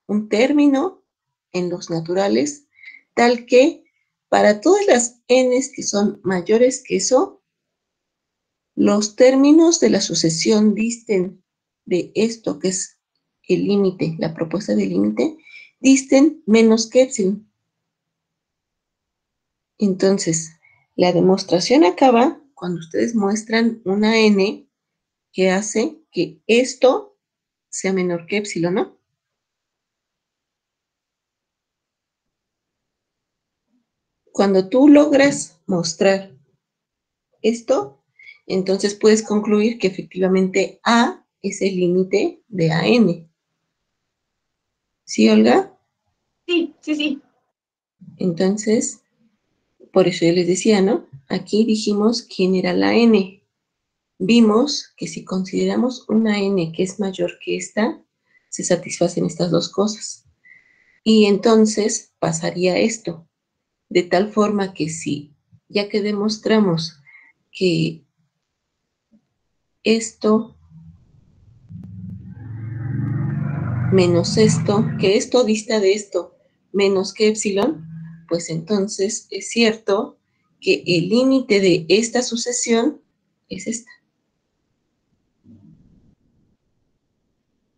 un término en los naturales, tal que para todas las n's que son mayores que eso, los términos de la sucesión disten de esto que es el límite, la propuesta de límite, disten menos que epsilon. Entonces, la demostración acaba cuando ustedes muestran una n que hace que esto sea menor que epsilon, ¿no? Cuando tú logras mostrar esto, entonces puedes concluir que efectivamente A es el límite de AN. ¿Sí, Olga? Sí. Entonces, por eso yo les decía, ¿no? Aquí dijimos quién era la N. Vimos que si consideramos una N que es mayor que esta, se satisfacen estas dos cosas. Y entonces pasaría esto, de tal forma que si, ya que demostramos que esto menos esto, que esto dista de esto menos que epsilon, pues entonces es cierto que el límite de esta sucesión es esta.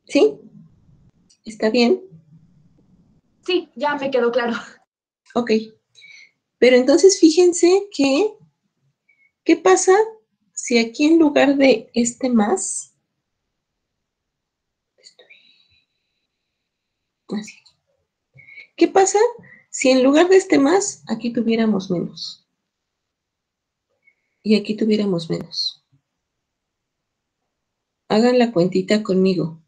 ¿Sí? ¿Está bien? Sí, ya me quedó claro. Ok. Pero entonces fíjense que, ¿qué pasa si aquí en lugar de este más, así, ¿qué pasa si en lugar de este más, aquí tuviéramos menos? Y aquí tuviéramos menos. Hagan la cuentita conmigo.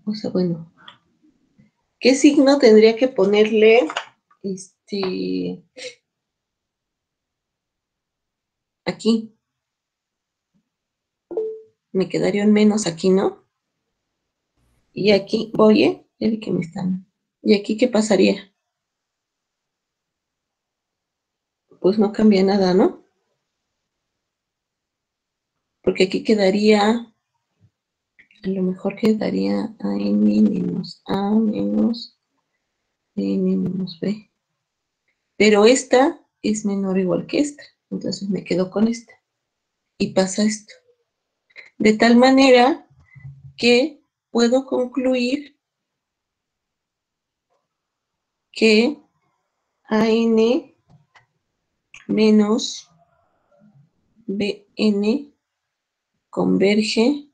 O sea, bueno, ¿qué signo tendría que ponerle aquí? Me quedaría un menos aquí, ¿no? Y aquí, oye, ya vi que me están. ¿Y aquí qué pasaría? Pues no cambia nada, ¿no? Porque aquí quedaría, a lo mejor quedaría n menos a menos n menos b. Pero esta es menor o igual que esta. Entonces me quedo con esta. Y pasa esto. De tal manera que puedo concluir que AN menos BN converge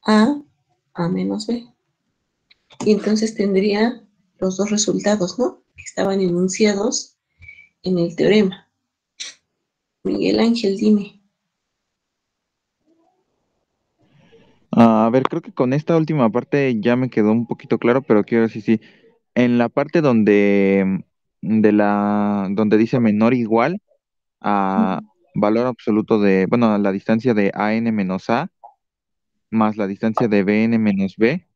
a menos B. Y entonces tendría los dos resultados, ¿no? Que estaban enunciados en el teorema. Miguel Ángel, dime. A ver, creo que con esta última parte ya me quedó un poquito claro, pero quiero decir, sí. En la parte donde dice menor o igual a valor absoluto de, bueno, a la distancia de AN menos A más la distancia de BN menos B,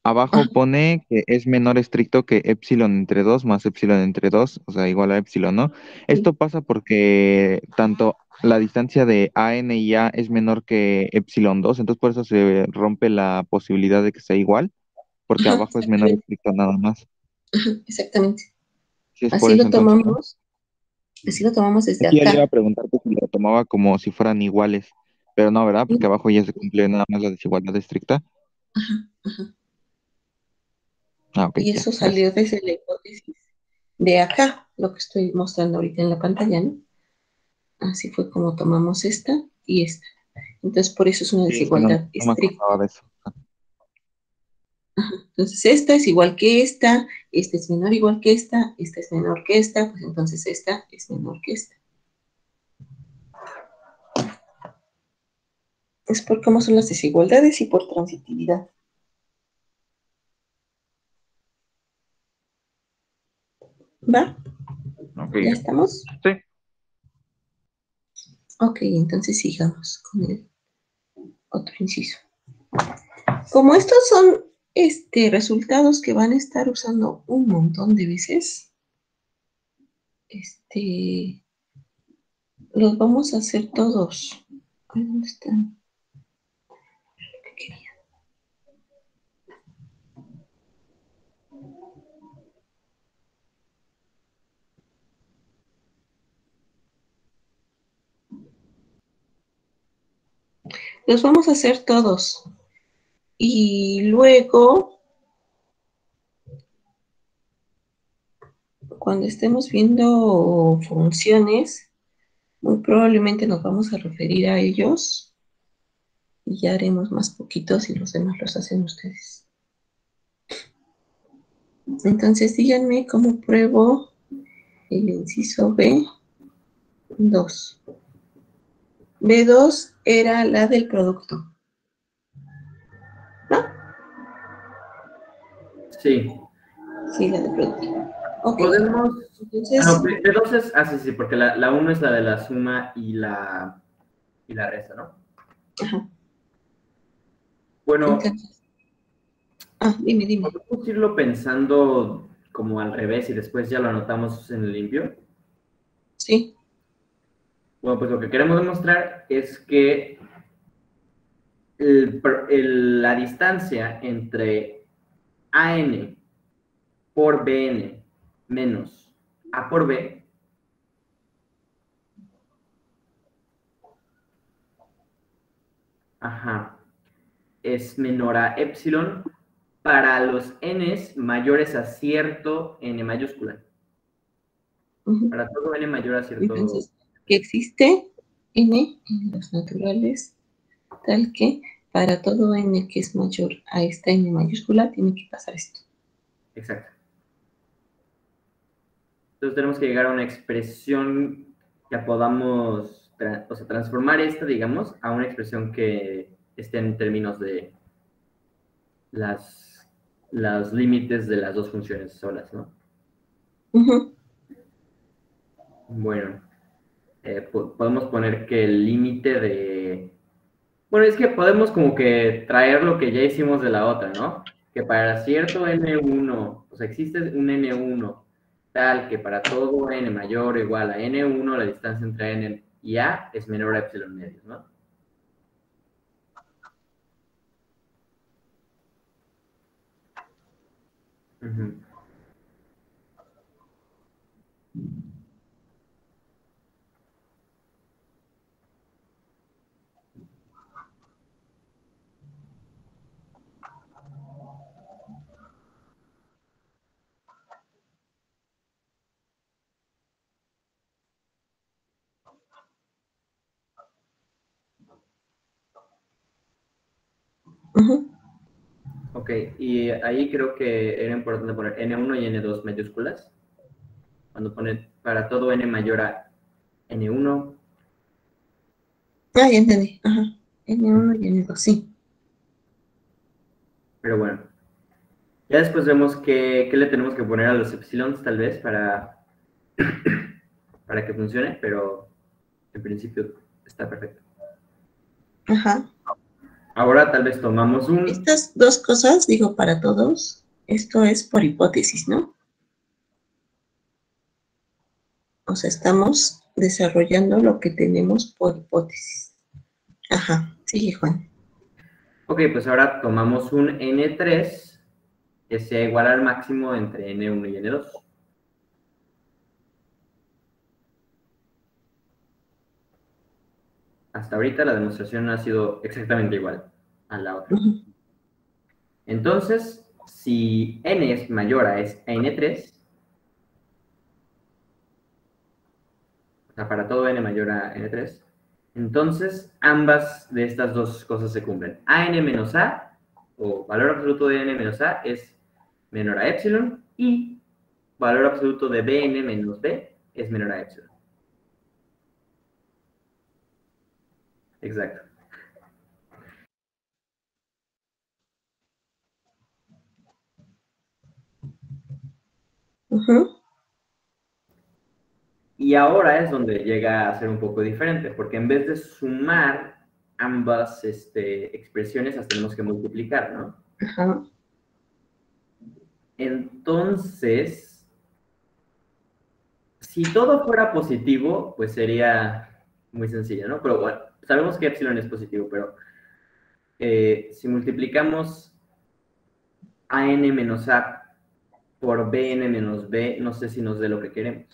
abajo pone que es menor estricto que epsilon entre 2 más epsilon entre 2, o sea, igual a epsilon, ¿no? Esto pasa porque tanto la distancia de AN y A es menor que epsilon 2, entonces por eso se rompe la posibilidad de que sea igual, porque Ajá, abajo es menor exactamente. estricto nada más. Exactamente. Sí, es por Así eso lo entonces, ¿no? tomamos. Así lo tomamos desde Aquí ya le iba a acá. preguntar que si lo tomaba como si fueran iguales, pero no, ¿verdad? Porque abajo ya se cumple nada más la desigualdad estricta. Ajá, ajá. Ah, ok, Y ya, eso gracias. salió desde la hipótesis de acá, lo que estoy mostrando ahorita en la pantalla, ¿no? Así fue como tomamos esta y esta. Entonces, por eso es una Sí, es que no, desigualdad no me estricta. acordaba de eso. Ajá. Entonces, esta es igual que esta es menor igual que esta es menor que esta, pues entonces esta es menor que esta. Es por cómo son las desigualdades y por transitividad. ¿Va? Ok. ¿Ya estamos? Sí. Ok, entonces sigamos con el otro inciso. Como estos son resultados que van a estar usando un montón de veces, los vamos a hacer todos. Ay, ¿dónde están? ¿Qué quería? Los vamos a hacer todos. Y luego, cuando estemos viendo funciones, muy probablemente nos vamos a referir a ellos y ya haremos más poquitos y los demás los hacen ustedes. Entonces díganme cómo pruebo el inciso B2. B2 era la del producto, ¿no? Sí. Sí, la del producto. Ok. Podemos. Entonces, No, B2 es. Ah, sí, sí, porque la 1 es la de la suma y la resta, ¿no? ajá. Bueno, Entonces, dime. podemos irlo pensando como al revés y después ya lo anotamos en el limpio. Sí. Bueno, pues lo que queremos demostrar es que la distancia entre AN por BN menos A por B es menor a epsilon para los n's mayores a cierto n mayúscula. Para todo n mayor a cierto... Entonces, que existe n en los naturales, tal que para todo n que es mayor a esta n mayúscula, tiene que pasar esto. Exacto. Entonces tenemos que llegar a una expresión que podamos, transformar esta, digamos, a una expresión que esté en términos de los límites de las dos funciones solas, ¿no? Bueno, podemos poner que el límite de... Bueno, es que podemos como que traer lo que ya hicimos de la otra, ¿no? Que para cierto n1, o sea, existe un n1 tal que para todo n mayor o igual a n1, la distancia entre n y a es menor a epsilon medios, ¿no? Ok, y ahí creo que era importante poner N1 y N2 mayúsculas. Cuando pone para todo N mayor a N1. Ah, ya entendí. N1 y N2, sí. Pero bueno. Ya después vemos qué le tenemos que poner a los epsilons, tal vez, para que funcione, pero en principio está perfecto. Ahora tal vez tomamos Estas dos cosas, digo, para todos, esto es por hipótesis, ¿no? O sea, estamos desarrollando lo que tenemos por hipótesis. Sigue, Juan. Ok, pues ahora tomamos un N3 que sea igual al máximo entre N1 y N2. Hasta ahorita la demostración ha sido exactamente igual a la otra. Entonces, si n es mayor a n3, o sea, para todo n mayor a n3, entonces ambas de estas dos cosas se cumplen. an menos a, o valor absoluto de n menos a, es menor a epsilon, y valor absoluto de bn menos b es menor a epsilon. Exacto. Y ahora es donde llega a ser un poco diferente, porque en vez de sumar ambas expresiones, las tenemos que multiplicar, ¿no? Entonces, si todo fuera positivo, pues sería muy sencillo, ¿no? Pero bueno, sabemos que epsilon es positivo, pero si multiplicamos an menos a por bn menos b, no sé si nos dé lo que queremos.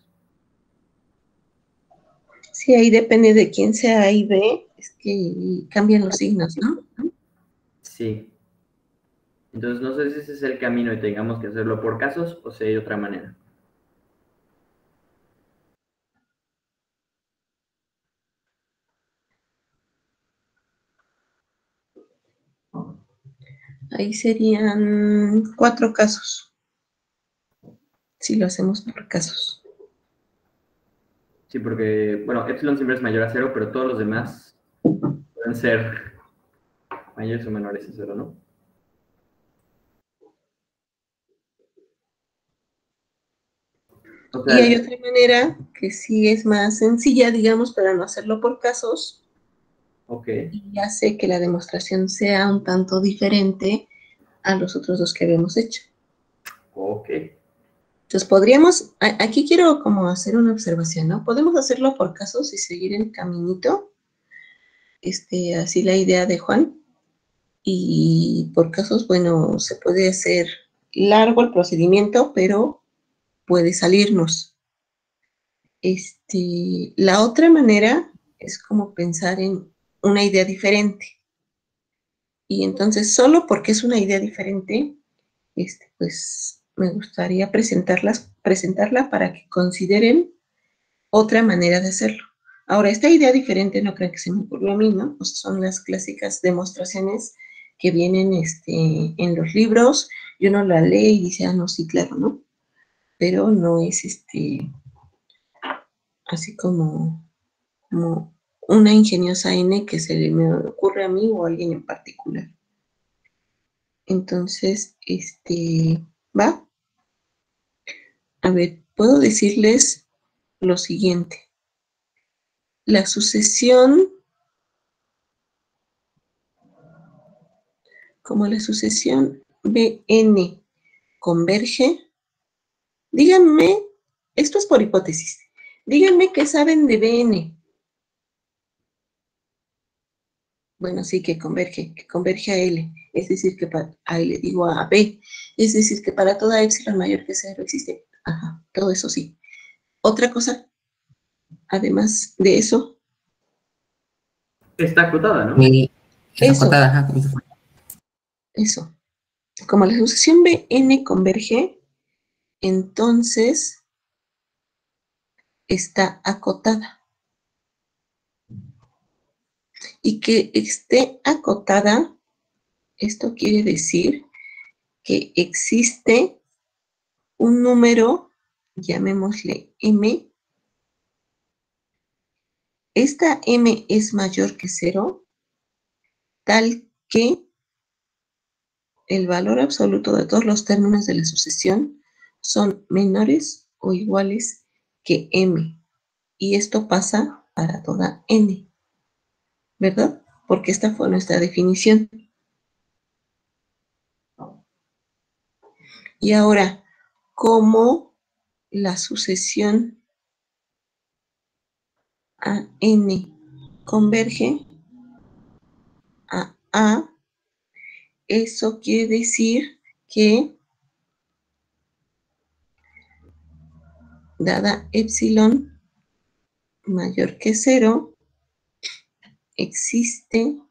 Sí, ahí depende de quién sea A y B, es que cambian los signos, ¿no? Sí. Entonces, no sé si ese es el camino y tengamos que hacerlo por casos o si hay otra manera. Ahí serían 4 casos. Si lo hacemos por casos. Sí, porque, bueno, epsilon siempre es mayor a 0, pero todos los demás pueden ser mayores o menores a 0, ¿no? O sea, y hay otra manera que sí es más sencilla, digamos, para no hacerlo por casos. Y hace que la demostración sea un tanto diferente a los otros dos que habíamos hecho. Entonces podríamos, aquí quiero como hacer una observación, ¿no? Podemos hacerlo por casos y seguir el caminito, así la idea de Juan, y por casos, bueno, se puede hacer largo el procedimiento, pero puede salirnos. La otra manera es como pensar en una idea diferente. Y entonces, solo porque es una idea diferente, pues me gustaría presentarla para que consideren otra manera de hacerlo. Ahora, esta idea diferente no creo que se me ocurrió a mí, ¿no? Pues son las clásicas demostraciones que vienen en los libros, y uno la lee y dice, ah, no, sí, claro, ¿no? Pero no es así como una ingeniosa N que se me ocurre a mí o a alguien en particular. Entonces, ¿va? A ver, puedo decirles lo siguiente. La sucesión, como la sucesión Bn converge, díganme, esto es por hipótesis, díganme qué saben de Bn. Bueno, sí, que converge a L, es decir, que a L digo a B, es decir, que para toda epsilon mayor que 0 existe. Ajá, todo eso sí. Otra cosa, además de eso. Está acotada, ¿no? Sí, es Eso. acotada, ajá, como se fue. Eso. Como la sucesión Bn converge, entonces está acotada. Y que esté acotada, esto quiere decir que existe un número, llamémosle M. Esta M es mayor que 0, tal que el valor absoluto de todos los términos de la sucesión son menores o iguales que M. Y esto pasa para toda N, ¿verdad? Porque esta fue nuestra definición. Y ahora, ¿cómo la sucesión a N converge a A? Eso quiere decir que dada epsilon mayor que 0, existe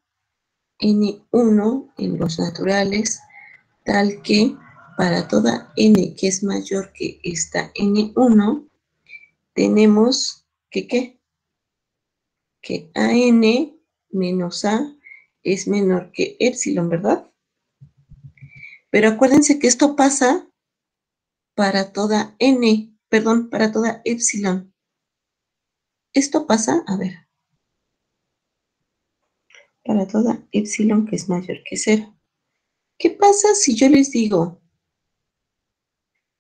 N1 en los naturales, tal que para toda N que es mayor que esta N1, tenemos que ¿qué? Que AN menos A es menor que epsilon, ¿verdad? Pero acuérdense que esto pasa para toda N, perdón, para toda epsilon. Esto pasa, a ver, para toda epsilon que es mayor que 0. ¿Qué pasa si yo les digo,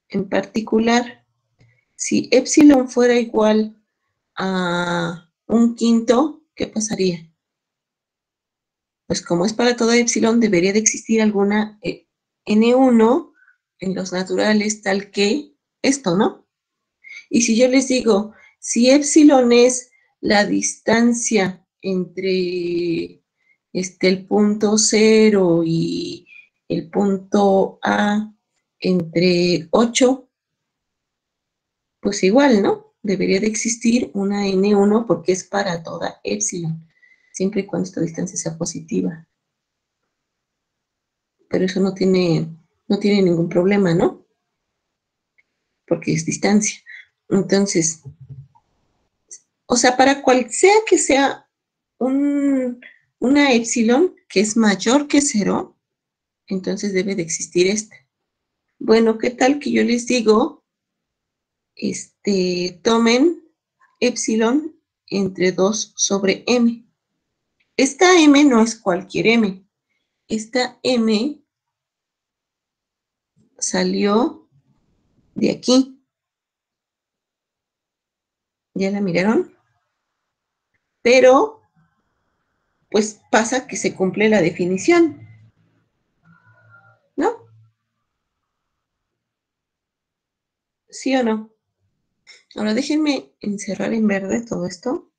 en particular, si epsilon fuera igual a 1/5, ¿qué pasaría? Pues como es para toda epsilon, debería de existir alguna N1 en los naturales tal que esto, ¿no? Y si yo les digo, si epsilon es la distancia entre el punto 0 y el punto A entre 8, pues igual, ¿no? Debería de existir una N1 porque es para toda epsilon, siempre y cuando esta distancia sea positiva. Pero eso no tiene ningún problema, ¿no? Porque es distancia. Entonces, o sea, para cual sea que sea una epsilon que es mayor que 0, entonces debe de existir esta. Bueno, ¿qué tal que yo les digo, tomen epsilon entre 2 sobre m? Esta m no es cualquier m. Esta m salió de aquí. ¿Ya la miraron? Pero, pues pasa que se cumple la definición, ¿no? ¿Sí o no? Ahora déjenme encerrar en verde todo esto.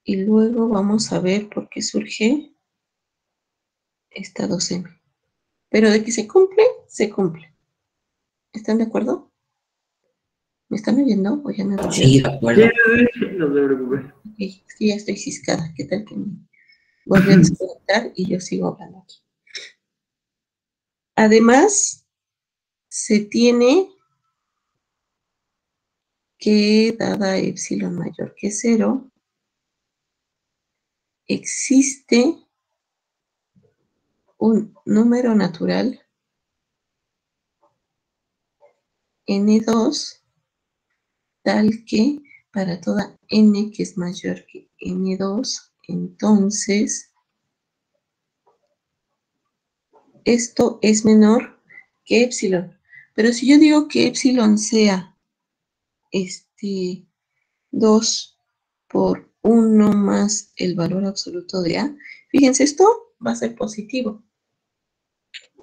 Y luego vamos a ver por qué surge esta 2m. Pero de que se cumple, se cumple. ¿Están de acuerdo? ¿Me están oyendo o ya me volví? Sí, de acuerdo. No se preocupe. Ok, es que ya estoy ciscada. ¿Qué tal que me volví a desconectar y yo sigo hablando aquí? Además, se tiene que, dada epsilon mayor que 0, existe un número natural n2 tal que para toda n que es mayor que n2, entonces esto es menor que epsilon. Pero si yo digo que epsilon sea 2 por 1 más el valor absoluto de A, fíjense, esto va a ser positivo,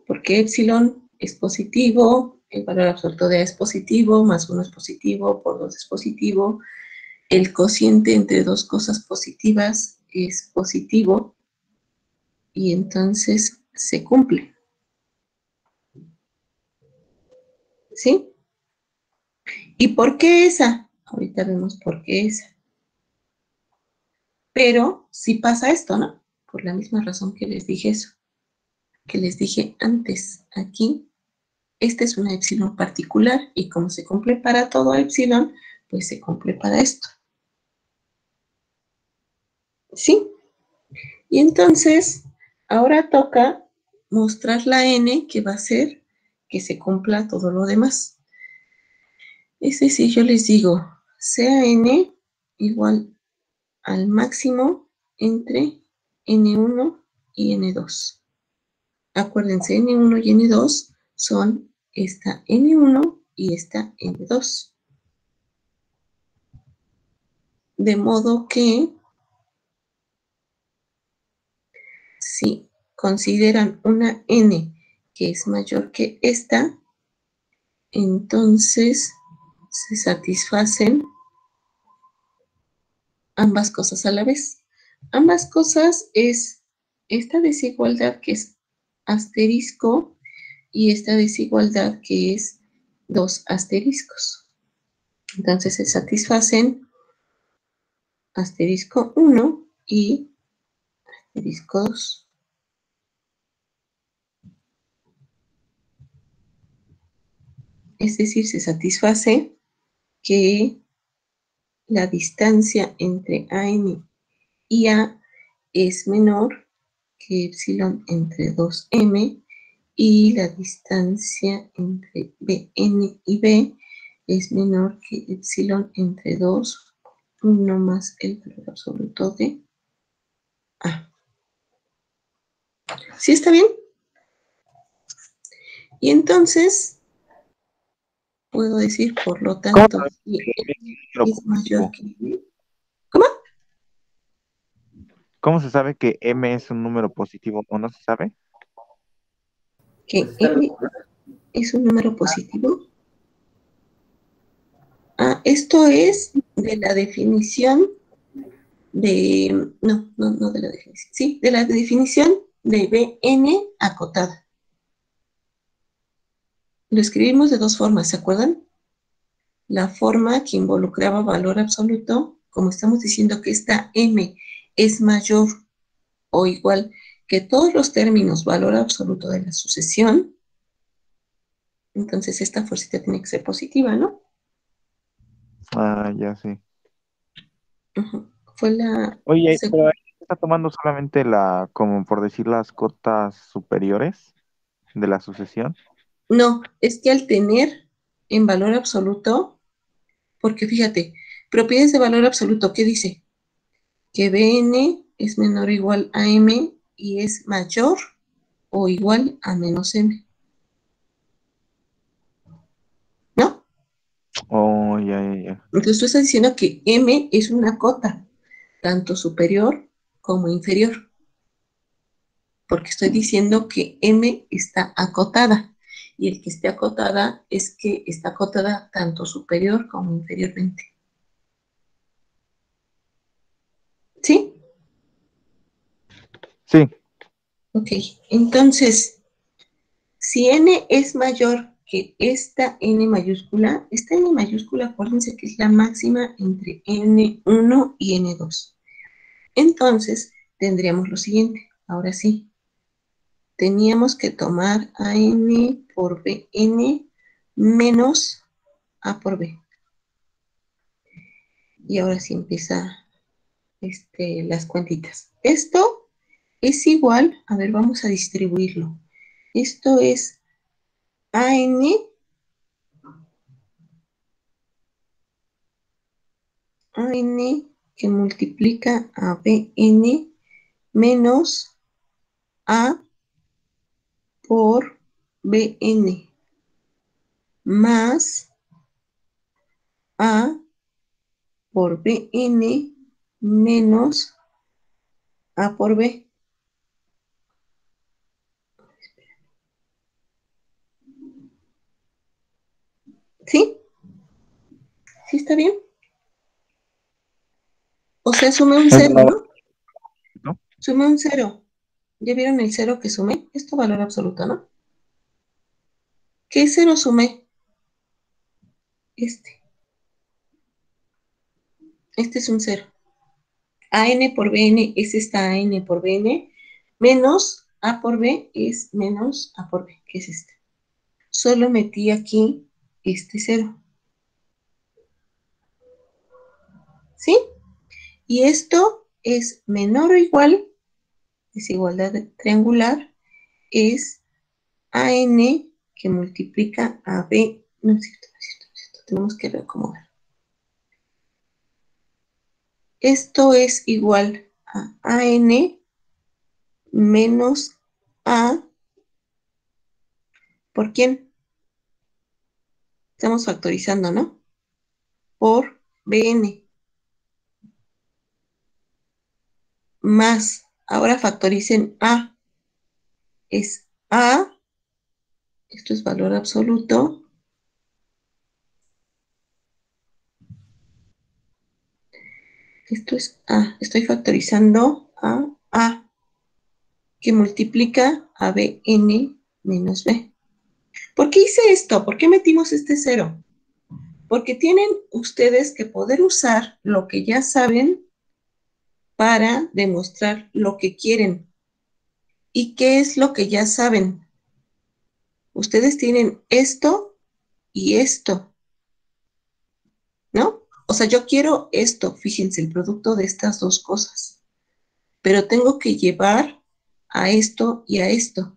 porque epsilon es positivo, el valor absoluto de A es positivo, más 1 es positivo, por 2 es positivo, el cociente entre dos cosas positivas es positivo, y entonces se cumple. ¿Sí? ¿Y por qué esa? Ahorita vemos por qué esa. Pero sí pasa esto, ¿no? Por la misma razón que les dije eso, que les dije antes. Aquí, esta es una epsilon particular y como se cumple para todo epsilon, pues se cumple para esto. ¿Sí? Y entonces, ahora toca mostrar la n que va a hacer que se cumpla todo lo demás. Es decir, yo les digo, sea n igual al máximo entre n1 y n2. Acuérdense, n1 y n2 son esta n1 y esta n2. De modo que si consideran una n que es mayor que esta, entonces se satisfacen ambas cosas a la vez. Ambas cosas es esta desigualdad que es asterisco y esta desigualdad que es 2 asteriscos. Entonces se satisfacen asterisco 1 y asterisco 2. Es decir, se satisface que la distancia entre AN y A es menor que epsilon entre 2m y la distancia entre Bn y B es menor que epsilon entre 2, 1 más el valor absoluto de A. ¿Sí está bien? Y entonces puedo decir, por lo tanto, si M es mayor que B. ¿Cómo? ¿Cómo se sabe que M es un número positivo o no se sabe? Que M es un número positivo. Esto es de la definición de, no de la definición, sí, de la definición de Bn acotada. Lo escribimos de dos formas, ¿se acuerdan? La forma que involucraba valor absoluto, como estamos diciendo que esta m es mayor o igual que todos los términos valor absoluto de la sucesión, entonces esta fuercita tiene que ser positiva, ¿no? Ah, ya sí. Fue la... Oye, pero ahí está tomando solamente como por decir, las cotas superiores de la sucesión. No, es que al tener en valor absoluto, porque fíjate, propiedades de valor absoluto, ¿qué dice? Que Bn es menor o igual a m y es mayor o igual a menos m. ¿No? Oh, ya. Entonces tú estás diciendo que m es una cota, tanto superior como inferior. Porque estoy diciendo que m está acotada. Y el que esté acotada es que está acotada tanto superior como inferiormente. ¿Sí? Sí. Ok, entonces, si n es mayor que esta n mayúscula, acuérdense que es la máxima entre n1 y n2. Entonces, tendríamos lo siguiente. Ahora sí, teníamos que tomar a n por bn menos a por b. Y ahora sí empieza las cuentitas. Esto es igual, a ver, vamos a distribuirlo. Esto es AN que multiplica a BN menos A por BN más A por BN menos A por B. ¿Sí? ¿Sí está bien? O sea, sumé un 0, ¿no? ¿No? Sumé un 0. ¿Ya vieron el 0 que sumé? Esto valor absoluto, ¿no? ¿Qué 0 sumé? Este es un 0. AN por BN es esta AN por BN, menos A por B es menos A por B, que es este. Solo metí aquí este 0. ¿Sí? Y esto es menor o igual, desigualdad triangular, es AN que multiplica a B. No es cierto, tenemos que reacomodar. Esto es igual a AN menos A. ¿Por quién? Estamos factorizando, ¿no? Por BN. Más, ahora factoricen A. Es A, esto es valor absoluto, esto es A. Estoy factorizando A, que multiplica a BN menos B. ¿Por qué hice esto? ¿Por qué metimos este 0? Porque tienen ustedes que poder usar lo que ya saben para demostrar lo que quieren. ¿Y qué es lo que ya saben? Ustedes tienen esto y esto, ¿no? O sea, yo quiero esto, fíjense, el producto de estas dos cosas, pero tengo que llevar a esto y a esto.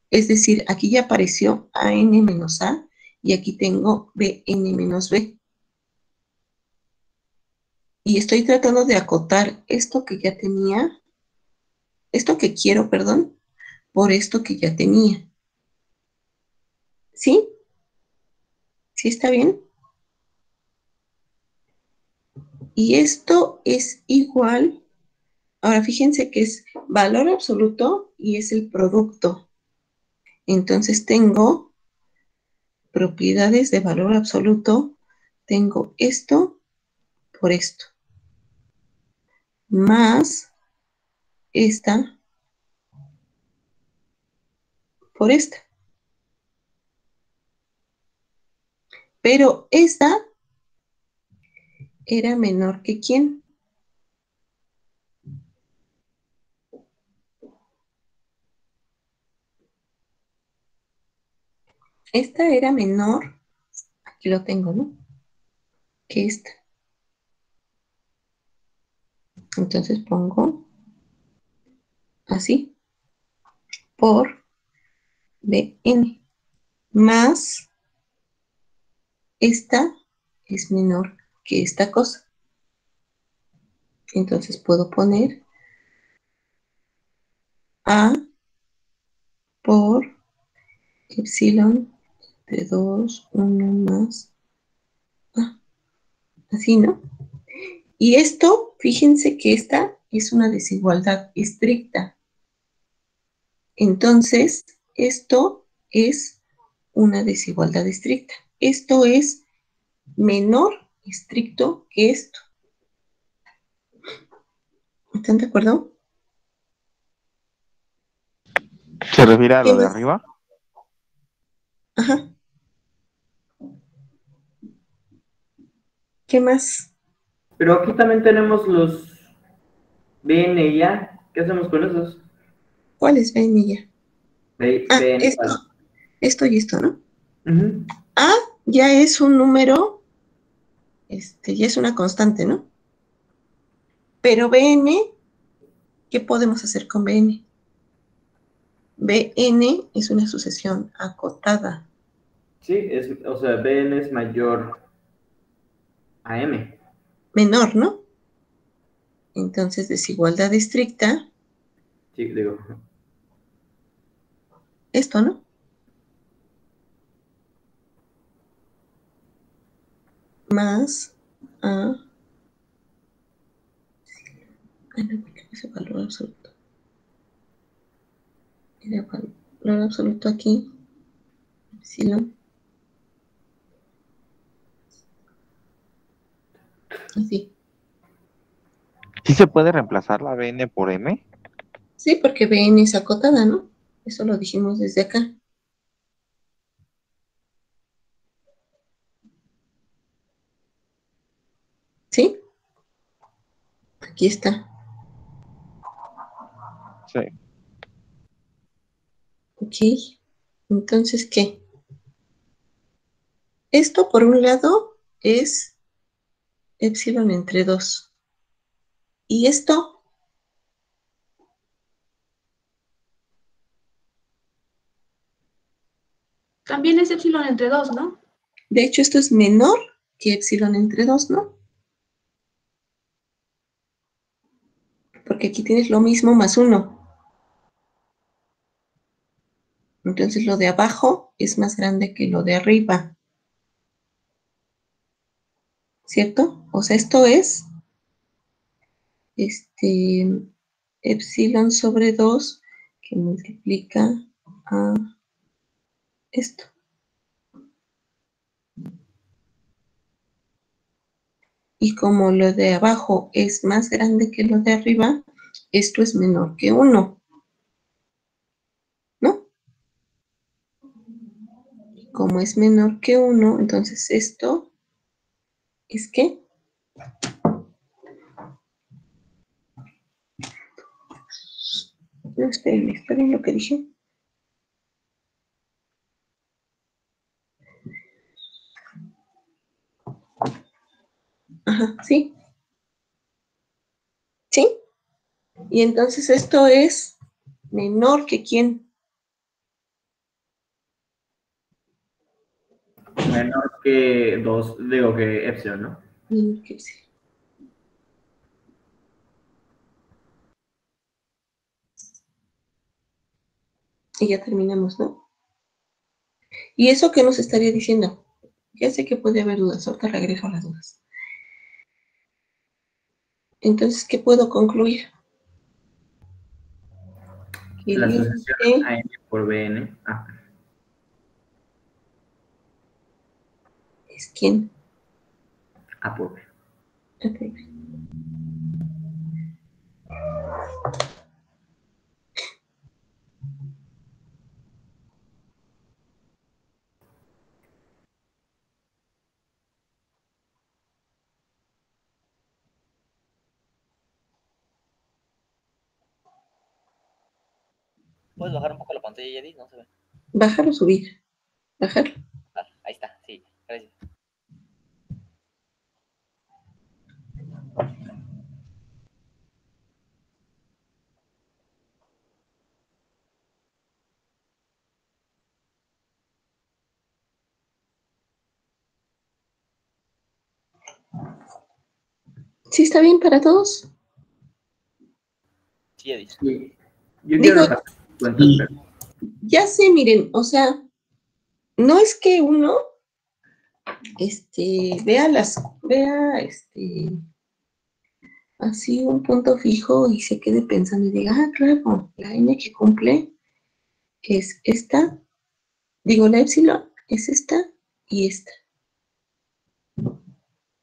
Es decir, aquí ya apareció AN menos A y aquí tengo BN menos B. Y estoy tratando de acotar esto que ya tenía, esto que quiero, perdón, por esto que ya tenía. ¿Sí? ¿Sí está bien? Y esto es igual, ahora fíjense que es valor absoluto y es el producto. Entonces tengo propiedades de valor absoluto, tengo esto por esto, más esta por esta. Pero esta era menor que ¿quién? Esta era menor, aquí lo tengo, ¿no? Que esta. Entonces pongo así, por BN, más esta es menor que esta cosa. Entonces puedo poner A por epsilon de 2, 1 más A. Así, ¿no? Y esto, fíjense que esta es una desigualdad estricta. Entonces, esto es una desigualdad estricta. Esto es menor estricto que esto. ¿Están de acuerdo? ¿Se refiere a ¿Qué lo de más? arriba? Ajá. ¿Qué más? Pero aquí también tenemos los BN y A. ¿Qué hacemos con esos? ¿Cuál es BN y A? BN. Esto y esto, ¿no? Ujú. A ya es un número, ya es una constante, ¿no? Pero BN, ¿qué podemos hacer con BN? BN es una sucesión acotada. Sí, o sea, BN es mayor a M. Menor, ¿no? Entonces, desigualdad estricta. Sí, digo. Esto, ¿no? Más A. Ese valor absoluto. Y el valor absoluto aquí. Epsilon. Así. ¿Sí se puede reemplazar la BN por M? Sí, porque BN es acotada, ¿no? Eso lo dijimos desde acá. ¿Sí? Aquí está. Sí. Ok. Entonces, ¿qué? Esto, por un lado, es epsilon entre 2. Y esto, También es epsilon entre 2, ¿no? de hecho, esto es menor que epsilon entre 2, ¿no? Porque aquí tienes lo mismo más 1. Entonces, lo de abajo es más grande que lo de arriba. ¿Cierto? O sea, esto es epsilon sobre 2 que multiplica a esto. Y como lo de abajo es más grande que lo de arriba, esto es menor que 1. ¿No? Y como es menor que 1, entonces esto es ¿qué? No, esperen lo que dije. Ajá, sí. ¿Sí? Y entonces esto es menor que ¿quién? Menor que 2, digo que epsilon, ¿no? Menor que epsilon. Y ya terminamos, ¿no? ¿Y eso qué nos estaría diciendo? Ya sé que puede haber dudas, ahorita regreso a las dudas. Entonces, ¿qué puedo concluir? Que La límite sucesión AM por BN. Ah, es ¿quién? A por B. Ok. ¿Puedes bajar un poco la pantalla, Yedi? No se ve. Bajar o subir. Bajar. Ah, ahí está, sí. Gracias. ¿Sí está bien para todos? Sí, Yedi. Sí. Yo Digo, quiero sacar cuentas, y- pero ya sé, miren, o sea, no es que uno vea así un punto fijo y se quede pensando y diga, ah, claro, la n que cumple es esta, digo, la epsilon es esta y esta.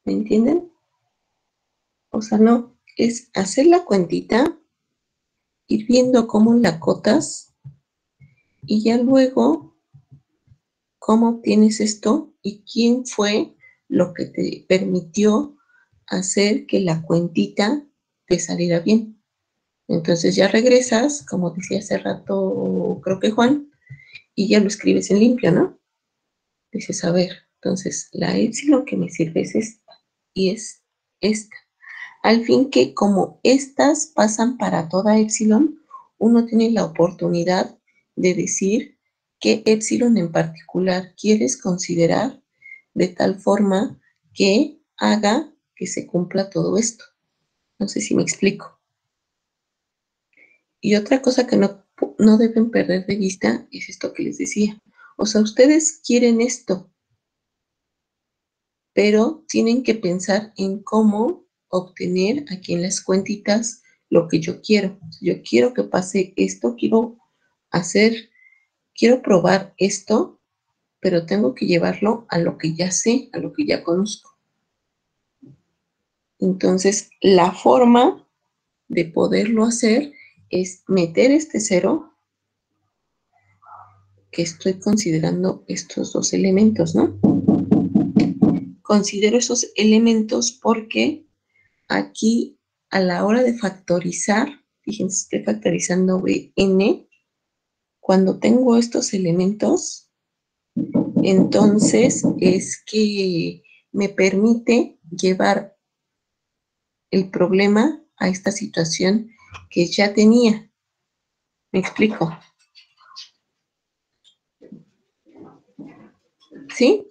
¿Me entienden? O sea, no, es hacer la cuentita, ir viendo cómo la acotas y ya luego cómo obtienes esto y quién fue lo que te permitió hacer que la cuentita te saliera bien. Entonces ya regresas, como decía hace rato, creo que Juan, y ya lo escribes en limpio, ¿no? Dices, a ver, entonces la epsilon que me sirve es esta y es esta. Al fin que como estas pasan para toda epsilon, uno tiene la oportunidad de decir qué epsilon en particular quieres considerar de tal forma que haga que se cumpla todo esto. No sé si me explico. Y otra cosa que no deben perder de vista es esto que les decía. O sea, ustedes quieren esto, pero tienen que pensar en cómo obtener aquí en las cuentitas lo que yo quiero. Yo quiero que pase esto, quiero probar esto, pero tengo que llevarlo a lo que ya sé, a lo que ya conozco. Entonces, la forma de poderlo hacer es meter este cero, que estoy considerando estos dos elementos, ¿no? Considero esos elementos porque aquí a la hora de factorizar, fíjense, estoy factorizando Bn, cuando tengo estos elementos, entonces es que me permite llevar el problema a esta situación que ya tenía. ¿Me explico? ¿Sí?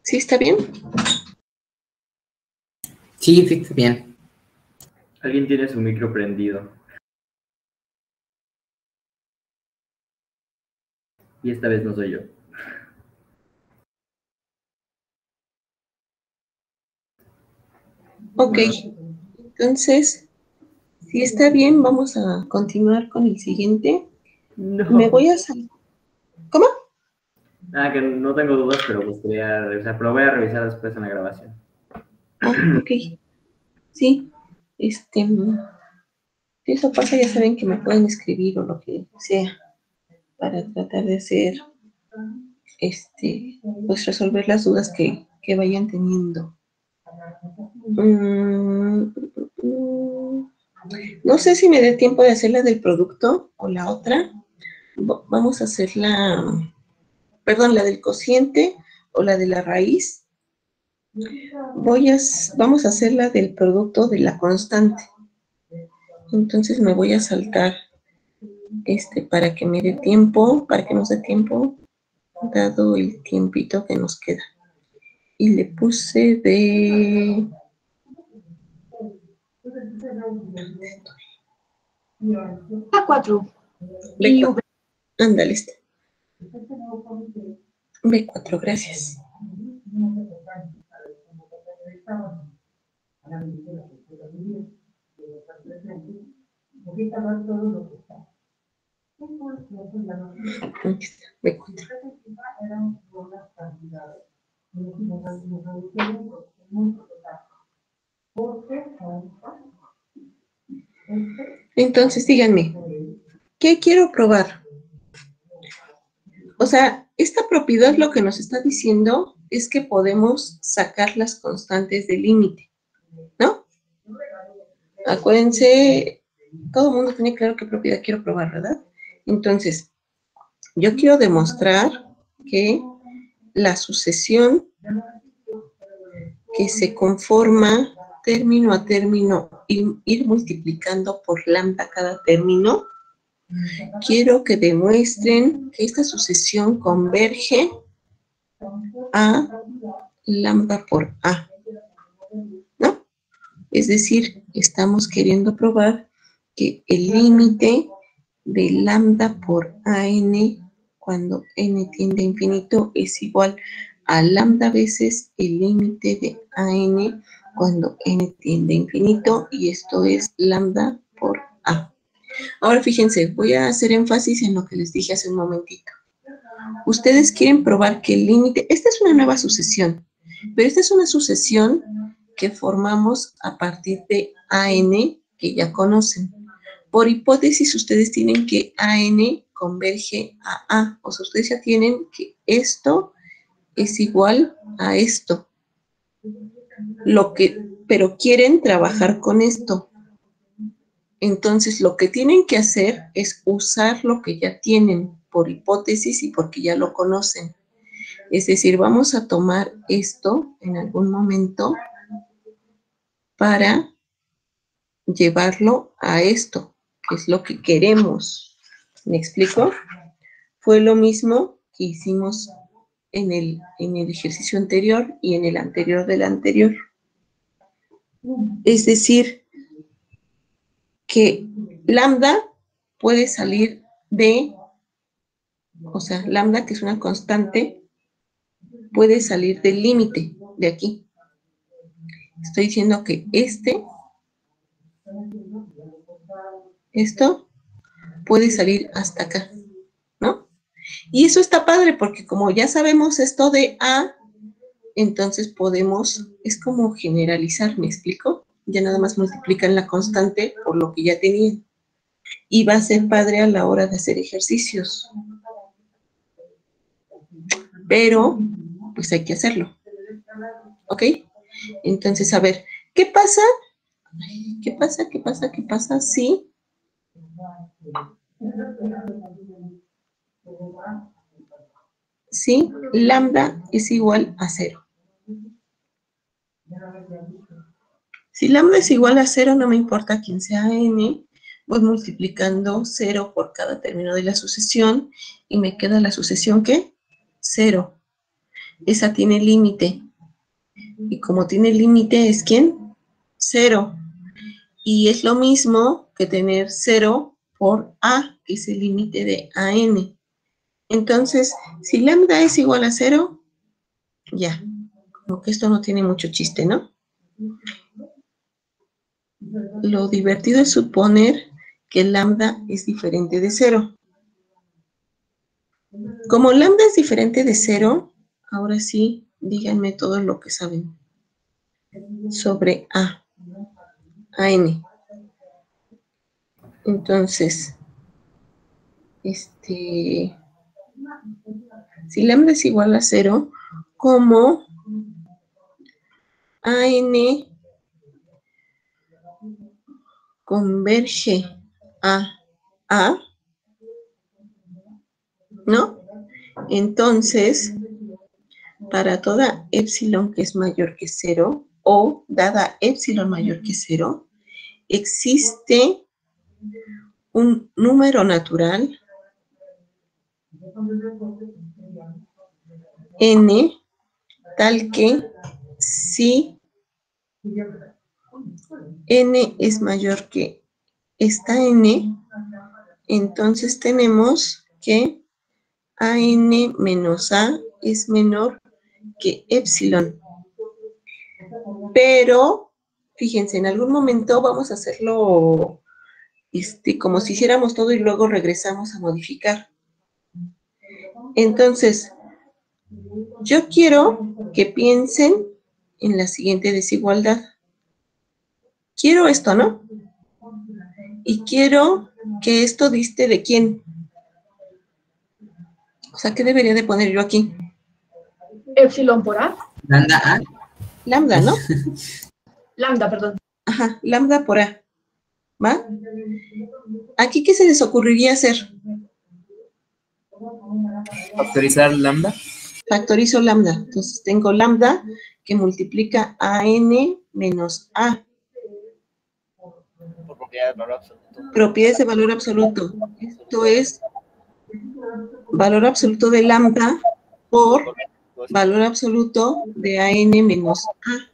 ¿Sí está bien? Sí, está bien. Alguien tiene su micro prendido. Y esta vez no soy yo. Ok. Entonces, si está bien, vamos a continuar con el siguiente. No. Me voy a salir. ¿Cómo? Que no tengo dudas, pero gustaría revisar. Pero voy a revisar después en la grabación. Ok. Sí. Si eso pasa, ya saben que me pueden escribir o lo que sea para tratar de hacer, pues resolver las dudas que vayan teniendo. No sé si me dé tiempo de hacer la del producto o la otra. Vamos a hacer la del cociente o la de la raíz. Vamos a hacer la del producto de la constante. Entonces me voy a saltar para que me dé tiempo, para que nos dé tiempo, dado el tiempito que nos queda. Y le puse de... A4. B4. Ándale, B4, gracias. Aquí está, B4. Entonces, díganme, ¿qué quiero probar? O sea, esta propiedad lo que nos está diciendo es que podemos sacar las constantes del límite, ¿no? Acuérdense, todo el mundo tiene claro qué propiedad quiero probar, ¿verdad? Entonces, yo quiero demostrar que la sucesión que se conforma término a término, ir multiplicando por lambda cada término, quiero que demuestren que esta sucesión converge a lambda por A, ¿no? Es decir, estamos queriendo probar que el límite de lambda por AN cuando n tiende a infinito es igual a lambda veces el límite de AN cuando n tiende a infinito, y esto es lambda por A. Ahora fíjense, voy a hacer énfasis en lo que les dije hace un momentito. Ustedes quieren probar que el límite, esta es una nueva sucesión, pero esta es una sucesión que formamos a partir de AN que ya conocen. Por hipótesis, ustedes tienen que AN converge a A, o sea, ustedes ya tienen que esto es igual a esto. pero quieren trabajar con esto. Entonces, lo que tienen que hacer es usar lo que ya tienen por hipótesis y porque ya lo conocen. Es decir, vamos a tomar esto en algún momento para llevarlo a esto, que es lo que queremos. ¿Me explico? Fue lo mismo que hicimos en el ejercicio anterior y en el anterior del anterior. Es decir, que lambda puede salir de, o sea, lambda, que es una constante, puede salir del límite de aquí. Estoy diciendo que esto puede salir hasta acá, ¿no? Y eso está padre porque como ya sabemos esto de A, entonces podemos, es como generalizar, ¿me explico? Ya nada más multiplican la constante por lo que ya tenían. Y va a ser padre a la hora de hacer ejercicios. Pero, pues hay que hacerlo. ¿Ok? Entonces, a ver, ¿qué pasa? ¿Qué pasa si lambda es igual a 0? Si lambda es igual a 0, no me importa quién sea n, voy multiplicando 0 por cada término de la sucesión y me queda la sucesión, ¿qué? 0. Esa tiene límite. Y como tiene límite, ¿es quién? 0. Y es lo mismo que tener 0 por a, que es el límite de an. Entonces, si lambda es igual a 0, ya, como que esto no tiene mucho chiste, ¿no? Lo divertido es suponer que lambda es diferente de 0. Como lambda es diferente de 0, ahora sí, díganme todo lo que saben sobre an. Entonces, si lambda es igual a 0, ¿cómo an converge a A? ¿No? Entonces, para toda epsilon que es mayor que 0, o dada epsilon mayor que 0, existe un número natural n tal que si n es mayor que esta n, entonces tenemos que an menos a es menor que epsilon. Pero, fíjense, en algún momento vamos a hacerlo como si hiciéramos todo y luego regresamos a modificar. Entonces, yo quiero que piensen en la siguiente desigualdad. Quiero esto, ¿no? Y quiero que esto diste de quién. O sea, ¿qué debería de poner yo aquí? Epsilon por A. Lambda A. Lambda, ¿no? Lambda, perdón. Ajá, lambda por A. ¿Va? ¿Aquí qué se les ocurriría hacer? ¿Factorizar lambda? Factorizo lambda. Entonces tengo lambda que multiplica a n menos a. Por propiedades de valor absoluto. Propiedades de valor absoluto. Esto es valor absoluto de lambda por valor absoluto de an menos a.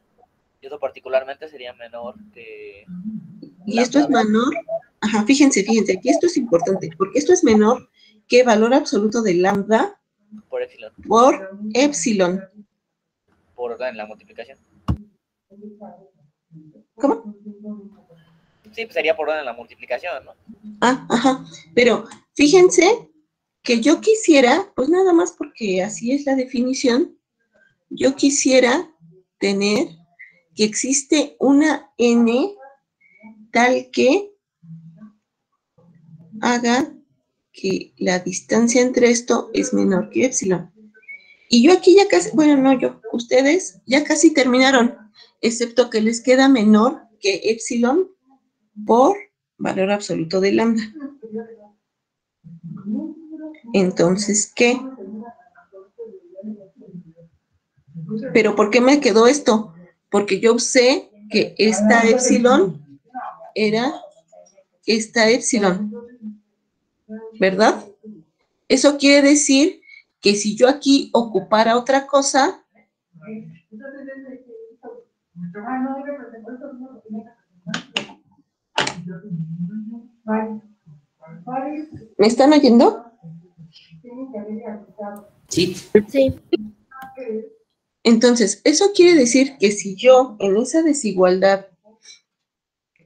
Y eso particularmente sería menor que... Y esto es menor, ajá, fíjense, aquí esto es importante, porque esto es menor que valor absoluto de lambda por epsilon. Por epsilon. Por orden en la multiplicación. ¿Cómo? Sí, pues sería por orden en la multiplicación, ¿no? Ajá, pero fíjense que yo quisiera, pues nada más porque así es la definición, yo quisiera tener que existe una n tal que haga que la distancia entre esto es menor que epsilon. Y yo aquí ya casi, bueno, no yo, ustedes ya casi terminaron, excepto que les queda menor que epsilon por valor absoluto de lambda. Entonces, ¿qué? ¿Pero por qué me quedó esto? Porque yo sé que esta epsilon era esta epsilon, ¿verdad? Eso quiere decir que si yo aquí ocupara otra cosa, ¿me están oyendo? Sí. Sí. Entonces, eso quiere decir que si yo en esa desigualdad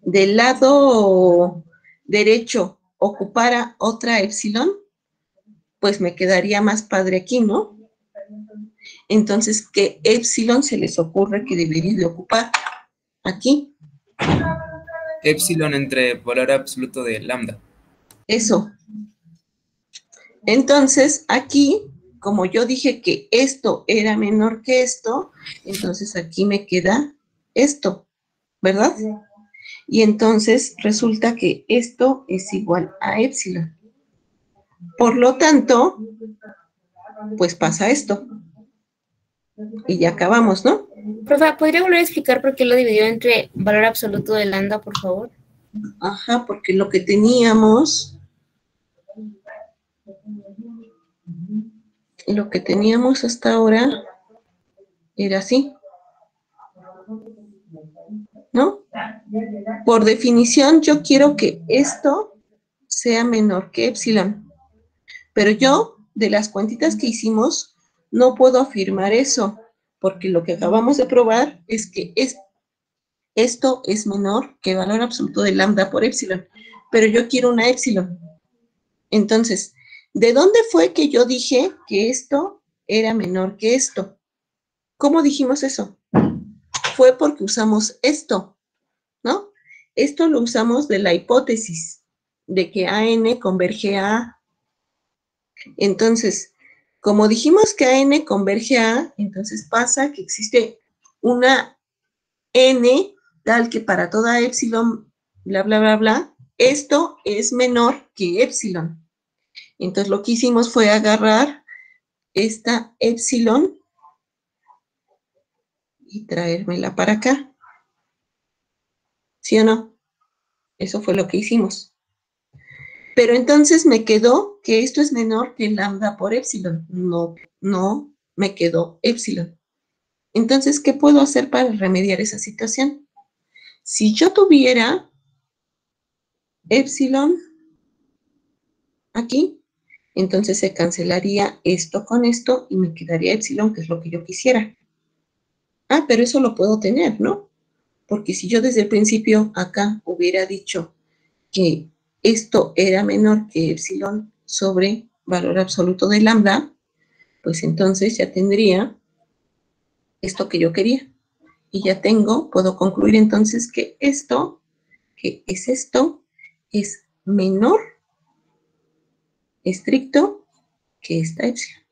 del lado derecho ocupara otra epsilon, pues me quedaría más padre aquí, ¿no? Entonces, ¿qué epsilon se les ocurre que debería de ocupar? Aquí. Epsilon entre valor absoluto de lambda. Eso. Entonces, aquí, como yo dije que esto era menor que esto, entonces aquí me queda esto, ¿verdad? Y entonces resulta que esto es igual a epsilon. Por lo tanto, pues pasa esto. Y ya acabamos, ¿no? Profe, ¿podría volver a explicar por qué lo dividió entre valor absoluto de lambda, por favor? Ajá, porque lo que teníamos hasta ahora era así, ¿no? Por definición, yo quiero que esto sea menor que epsilon. Pero yo, de las cuentitas que hicimos, no puedo afirmar eso, porque lo que acabamos de probar es que esto es menor que el valor absoluto de lambda por epsilon. Pero yo quiero una epsilon. Entonces, ¿de dónde fue que yo dije que esto era menor que esto? ¿Cómo dijimos eso? Fue porque usamos esto, ¿no? Esto lo usamos de la hipótesis de que AN converge a A. Entonces, como dijimos que AN converge a A, entonces pasa que existe una N tal que para toda epsilon, bla, bla, bla, bla, esto es menor que epsilon. Entonces, lo que hicimos fue agarrar esta epsilon y traérmela para acá. ¿Sí o no? Eso fue lo que hicimos. Pero entonces me quedó que esto es menor que lambda por epsilon. No me quedó epsilon. Entonces, ¿qué puedo hacer para remediar esa situación? Si yo tuviera epsilon aquí, entonces se cancelaría esto con esto y me quedaría epsilon, que es lo que yo quisiera. Ah, pero eso lo puedo tener, ¿no? Porque si yo desde el principio acá hubiera dicho que esto era menor que epsilon sobre valor absoluto de lambda, pues entonces ya tendría esto que yo quería. Y ya puedo concluir entonces que esto, que es esto, es menor estricto que esta epsilon.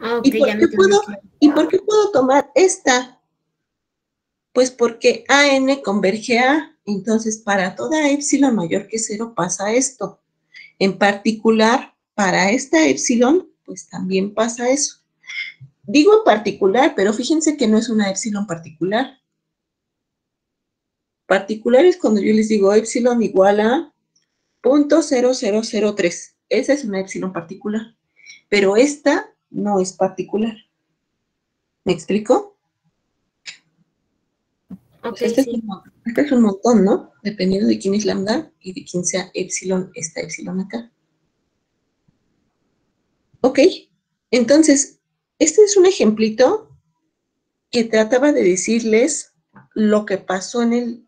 Ah, ok, ¿Y por qué puedo tomar esta? Pues porque AN converge a A, entonces para toda epsilon mayor que 0 pasa esto. En particular, para esta epsilon, pues también pasa eso. Digo en particular, pero fíjense que no es una epsilon particular. Particular es cuando yo les digo epsilon igual a 0.0003. Esa es una epsilon particular. Pero esta no es particular. ¿Me explico? Ok, Este sí. es un montón, ¿no? Dependiendo de quién es lambda y de quién sea epsilon, esta epsilon acá. Ok, entonces, este es un ejemplito que trataba de decirles lo que pasó en el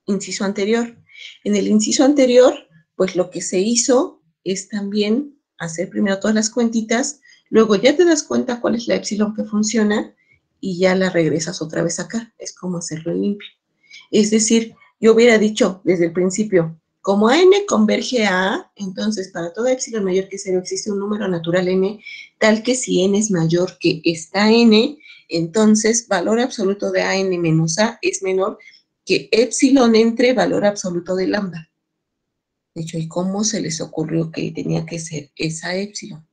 inciso anterior. En el inciso anterior, pues lo que se hizo es también hacer primero todas las cuentitas, luego ya te das cuenta cuál es la epsilon que funciona y ya la regresas otra vez acá. Es como hacerlo limpio. Es decir, yo hubiera dicho desde el principio, Como n converge a A, entonces para toda epsilon mayor que 0 existe un número natural n, tal que si n es mayor que esta n, entonces valor absoluto de an menos a es menor que epsilon entre valor absoluto de lambda. De hecho, ¿y cómo se les ocurrió que tenía que ser esa epsilon?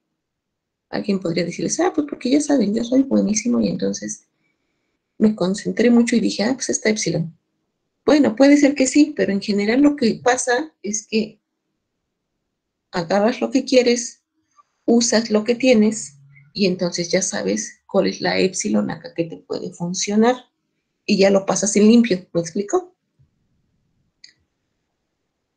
Alguien podría decirles, pues porque ya saben, yo soy buenísimo y entonces me concentré mucho y dije, pues esta epsilon. Bueno, puede ser que sí, pero en general lo que pasa es que agarras lo que quieres, usas lo que tienes y entonces ya sabes cuál es la epsilon acá que te puede funcionar y ya lo pasas en limpio, ¿me explico?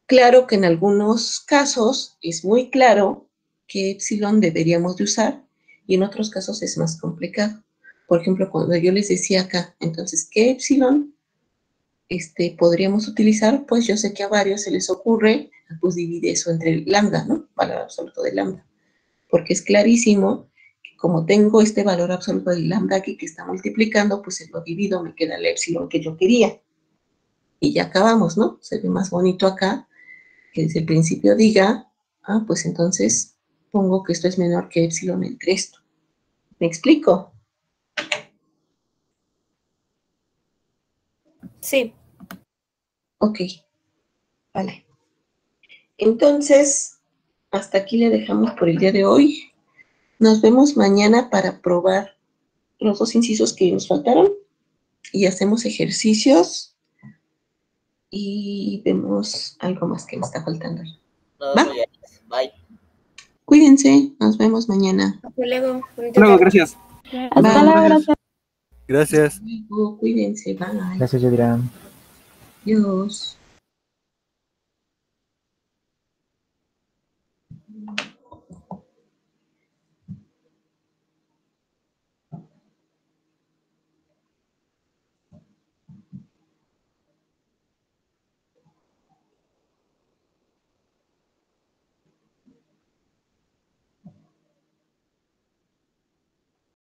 Claro que en algunos casos es muy claro qué epsilon deberíamos de usar y en otros casos es más complicado. Por ejemplo, cuando yo les decía acá, entonces, ¿qué epsilon podríamos utilizar? Pues yo sé que a varios se les ocurre, pues divide eso entre lambda, ¿no? Valor absoluto de lambda. Porque es clarísimo que como tengo este valor absoluto de lambda aquí que está multiplicando, pues se lo divido, me queda el epsilon que yo quería. Y ya acabamos, ¿no? Se ve más bonito acá que desde el principio diga, pues entonces pongo que esto es menor que epsilon entre esto. ¿Me explico? Sí. Ok, vale. Entonces, hasta aquí le dejamos por el día de hoy. Nos vemos mañana para probar los dos incisos que nos faltaron y hacemos ejercicios y vemos algo más que nos está faltando. Nos vemos. Bye. Cuídense, nos vemos mañana. Hasta luego. Hasta luego, gracias. Hasta luego, gracias. Gracias. Cuídense, bye. Gracias, Yadira. Adiós.